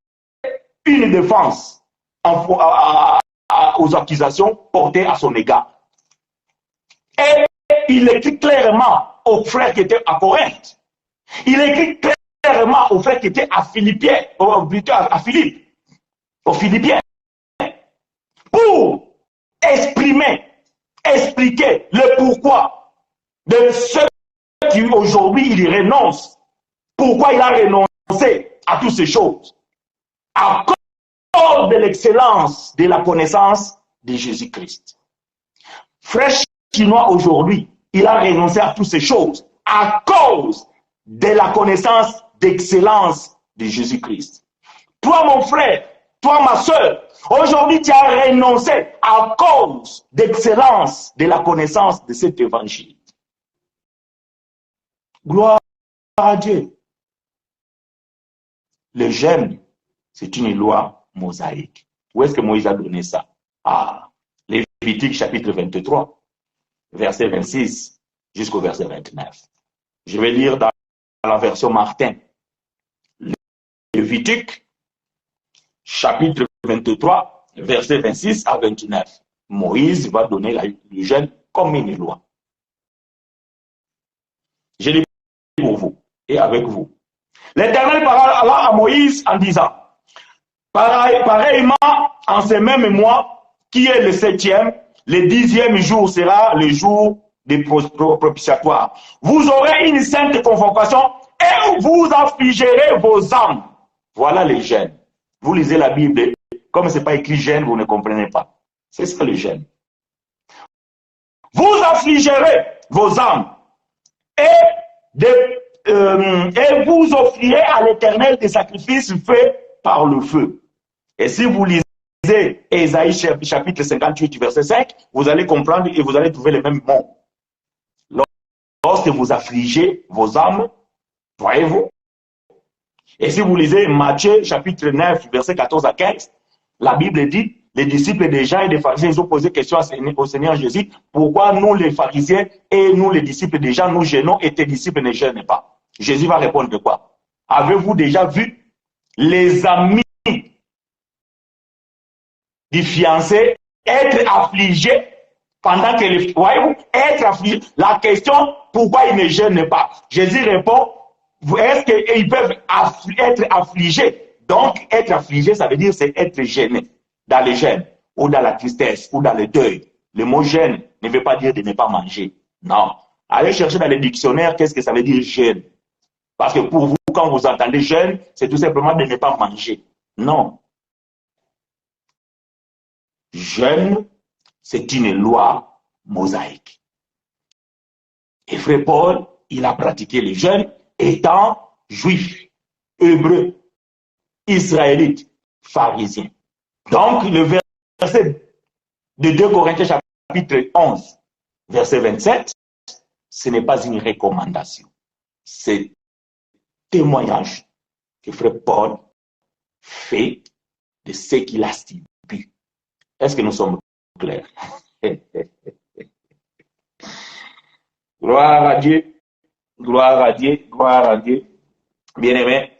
une défense aux accusations portées à son égard. Et il écrit clairement aux frères qui étaient à Corinthe. Il écrit clairement aux frères qui étaient à Philippiens, à Philippe, aux Philippiens, pour expliquer le pourquoi de ceux qui aujourd'hui il renonce. Pourquoi il a renoncé à toutes ces choses? À cause de l'excellence de la connaissance de Jésus-Christ. Frère chinois aujourd'hui, il a renoncé à toutes ces choses à cause de la connaissance d'excellence de Jésus-Christ. Toi, mon frère, toi, ma soeur, aujourd'hui, tu as renoncé à cause d'excellence de la connaissance de cet évangile. Gloire à Dieu. Le jeûne, c'est une loi mosaïque. Où est-ce que Moïse a donné ça? Ah, Lévitique chapitre 23, verset 26 jusqu'au verset 29. Je vais lire dans la version Martin. Lévitique chapitre 23, versets 26 à 29. Moïse va donner le jeûne comme une loi. Je l'ai pour vous et avec vous. L'Éternel parla à Moïse en disant, pareillement, en ce même mois, qui est le 7e, le 10e jour sera le jour des propitiatoires. Vous aurez une sainte convocation et vous affligerez vos âmes. Voilà les jeûnes. Vous lisez la Bible, comme ce n'est pas écrit jeûne, vous ne comprenez pas. C'est ça le jeûne. Vous affligerez vos âmes et vous offrirez à l'Éternel des sacrifices faits par le feu. Et si vous lisez Ésaïe chapitre 58, verset 5, vous allez comprendre et vous allez trouver les mêmes mots. Lorsque vous affligez vos âmes, voyez-vous. Et si vous lisez Matthieu chapitre 9, verset 14 à 15, la Bible dit, les disciples des gens et des pharisiens, ils ont posé question au Seigneur Jésus, pourquoi nous les pharisiens et nous les disciples des gens, nous jeûnons et tes disciples ne jeûnent pas? Jésus va répondre de quoi? Avez-vous déjà vu les amis du fiancé être affligés pendant que les... Voyez-vous, être affligés. La question, pourquoi ils ne jeûnent pas? Jésus répond, est-ce qu'ils peuvent être affligés? Donc, être affligé, ça veut dire c'est être gêné dans le jeûne, ou dans la tristesse, ou dans le deuil. Le mot jeûne ne veut pas dire de ne pas manger. Non. Allez chercher dans les dictionnaires qu'est-ce que ça veut dire jeûne. Parce que pour vous, quand vous entendez jeûne, c'est tout simplement de ne pas manger. Non. Jeûne, c'est une loi mosaïque. Et frère Paul, il a pratiqué le jeûne étant juif, hébreu, israélite, pharisien. Donc, le verset de 2 Corinthiens chapitre 11, verset 27, ce n'est pas une recommandation. C'est témoignage que frère Paul fait de ce qu'il a subi. Est-ce que nous sommes clairs? Gloire à Dieu, gloire à Dieu, gloire à Dieu. Bien-aimés,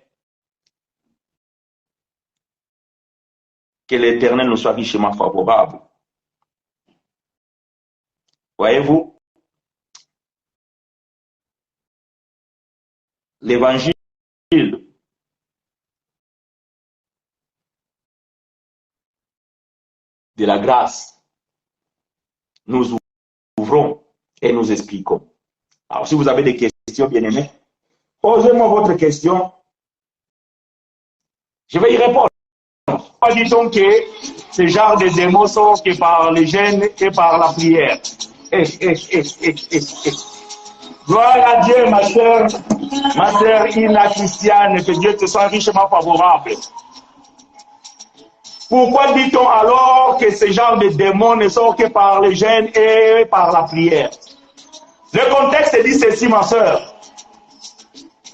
que l'Éternel nous soit richement favorable. Voyez-vous, l'évangile de la grâce, nous ouvrons et nous expliquons. Alors, si vous avez des questions, bien-aimés, posez-moi votre question. Je vais y répondre. Pas dit-on que ce genre de démons sont que par les jeûnes et par la prière. Gloire à Dieu, ma sœur Ina Christiane, que Dieu te soit richement favorable. Pourquoi dit-on alors que ce genre de démons ne sont que par les jeûnes et par la prière? Le contexte dit ceci, ma sœur.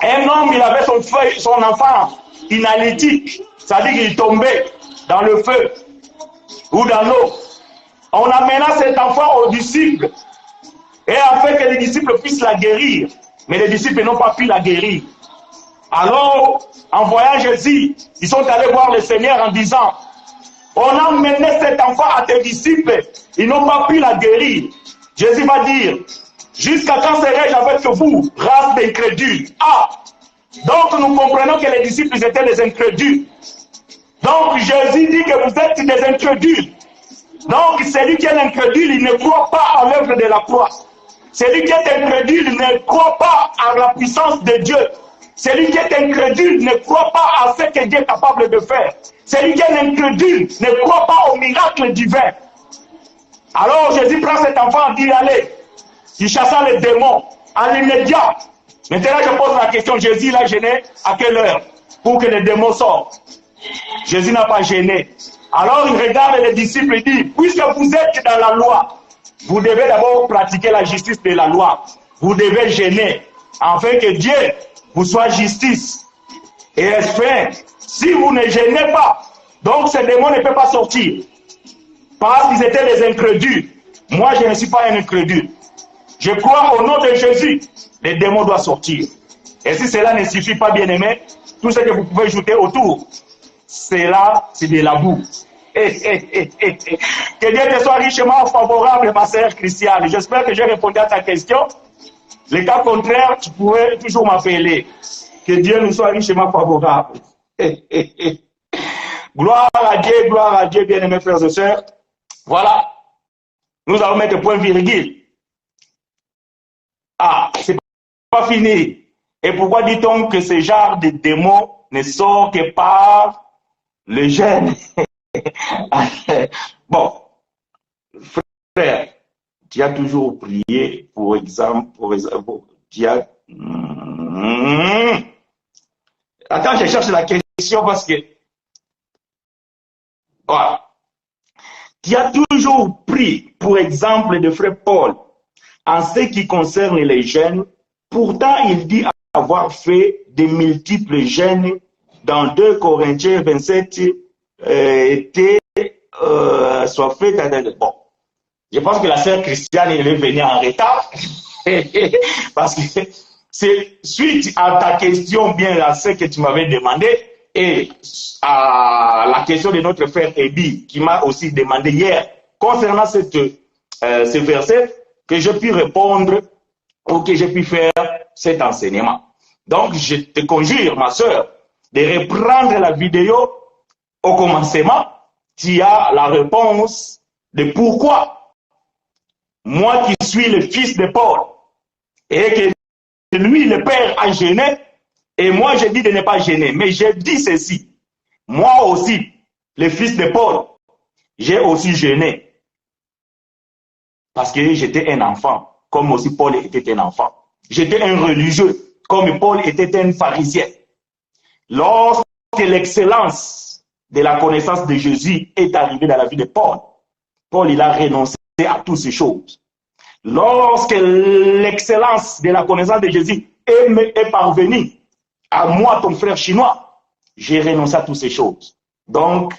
Un homme, il avait son enfant inalytique, c'est-à-dire qu'il tombait dans le feu ou dans l'eau. On amena cet enfant aux disciples et afin que les disciples puissent la guérir. Mais les disciples n'ont pas pu la guérir. Alors, en voyant Jésus, ils sont allés voir le Seigneur en disant, on a mené cet enfant à tes disciples, ils n'ont pas pu la guérir. Jésus va dire, jusqu'à quand serai-je avec vous, race d'incrédules? Ah, donc nous comprenons que les disciples étaient des incrédules. Donc Jésus dit que vous êtes des incrédules. Donc celui qui est incrédule, il ne croit pas à l'œuvre de la croix. Celui qui est incrédule ne croit pas à la puissance de Dieu. Celui qui est incrédule ne croit pas à ce que Dieu est capable de faire. Celui qui est incrédule ne croit pas au miracle divin. Alors Jésus prend cet enfant et dit, allez, il chassa les démons à l'immédiat. Maintenant je pose la question, Jésus l'a gêné à quelle heure pour que les démons sortent? Jésus n'a pas gêné. Alors il regarde les disciples et dit, puisque vous êtes dans la loi, vous devez d'abord pratiquer la justice de la loi. Vous devez gêner, afin que Dieu vous soit justice. Et enfin, si vous ne gênez pas, donc ces démons ne peuvent pas sortir. Parce qu'ils étaient des incrédules. Moi, je ne suis pas un incrédule. Je crois au nom de Jésus, les démons doivent sortir. Et si cela ne suffit pas, bien aimé, tout ce que vous pouvez ajouter autour, cela, c'est de la boue. Que Dieu te soit richement favorable, ma sœur Christiane. J'espère que j'ai répondu à ta question. Le cas contraire, tu pourrais toujours m'appeler. Que Dieu nous soit richement favorable. Gloire à Dieu, bien-aimés frères et sœurs. Voilà. Nous allons mettre point virgule. Ah, c'est pas fini. Et pourquoi dit-on que ce genre de démons ne sort que par le jeûne? Bon, frère, tu as toujours prié, pour exemple, tu as... Attends, je cherche la question parce que... Voilà. Tu as toujours pris, pour exemple, de frère Paul, en ce qui concerne les jeûnes. Pourtant, il dit avoir fait de multiples jeûnes dans 2 Corinthiens 27, soit fait. Bon, je pense que la sœur Christiane, elle est venue en retard. Parce que c'est suite à ta question, bien à ce que tu m'avais demandé, et à la question de notre frère Ebi, qui m'a aussi demandé hier, concernant ce verset, que je puis répondre ou que je puis faire cet enseignement. Donc, je te conjure, ma sœur, de reprendre la vidéo au commencement. Tu as la réponse de pourquoi moi qui suis le fils de Paul et que lui, le Père, a gêné, et moi, je dis de ne pas gêner. Mais je dis ceci. Moi aussi, le fils de Paul, j'ai aussi gêné. Parce que j'étais un enfant, comme aussi Paul était un enfant. J'étais un religieux, comme Paul était un pharisien. Lorsque l'excellence de la connaissance de Jésus est arrivée dans la vie de Paul, Paul, il a renoncé à toutes ces choses. Lorsque l'excellence de la connaissance de Jésus est parvenue à moi, ton frère chinois, j'ai renoncé à toutes ces choses. Donc,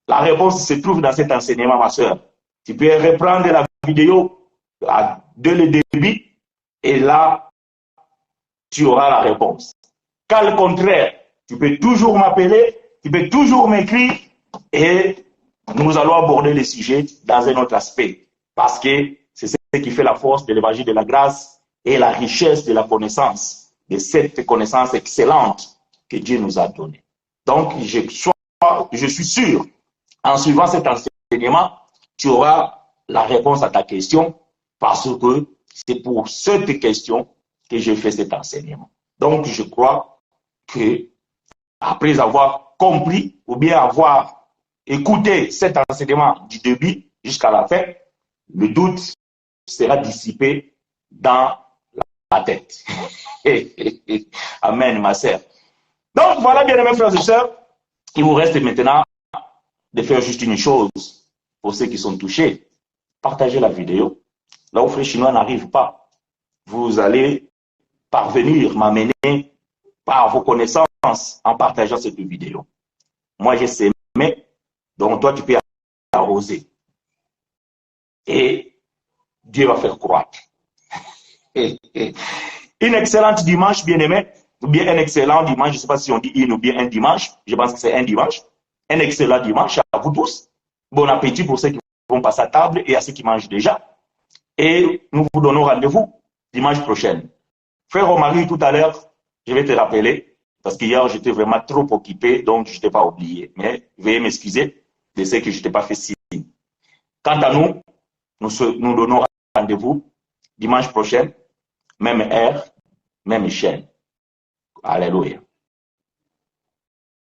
la réponse se trouve dans cet enseignement, ma soeur. Tu peux reprendre la vidéo dès le début et là, tu auras la réponse. Qu'à le contraire, tu peux toujours m'appeler, tu peux toujours m'écrire et nous allons aborder le sujet dans un autre aspect. Parce que c'est ce qui fait la force de l'évangile de la grâce et la richesse de la connaissance, de cette connaissance excellente que Dieu nous a donnée. Donc, je suis sûr, en suivant cet enseignement, tu auras la réponse à ta question parce que c'est pour cette question que j'ai fait cet enseignement. Donc, je crois que après avoir compris ou bien avoir écouté cet enseignement du début jusqu'à la fin, le doute sera dissipé dans la tête. Amen, ma sœur. Donc, voilà, bien aimés frères et sœurs, il vous reste maintenant de faire juste une chose pour ceux qui sont touchés. Partagez la vidéo. Là où frère chinois n'arrive pas, vous allez parvenir m'amener par vos connaissances en partageant cette vidéo. Moi, j'ai semé, donc toi, tu peux arroser. Et Dieu va faire croître. Une excellente dimanche, bien-aimé, ou bien un excellent dimanche, je ne sais pas si on dit une ou bien un dimanche, je pense que c'est un dimanche. Un excellent dimanche à vous tous. Bon appétit pour ceux qui vont passer à table et à ceux qui mangent déjà. Et nous vous donnons rendez-vous dimanche prochain. Frère Romary, tout à l'heure, je vais te rappeler, parce qu'hier, j'étais vraiment trop occupé, donc je ne t'ai pas oublié. Mais veuillez m'excuser de ce que je ne t'ai pas fait signe. Quant à nous, nous donnons rendez-vous dimanche prochain, même heure, même chaîne. Alléluia.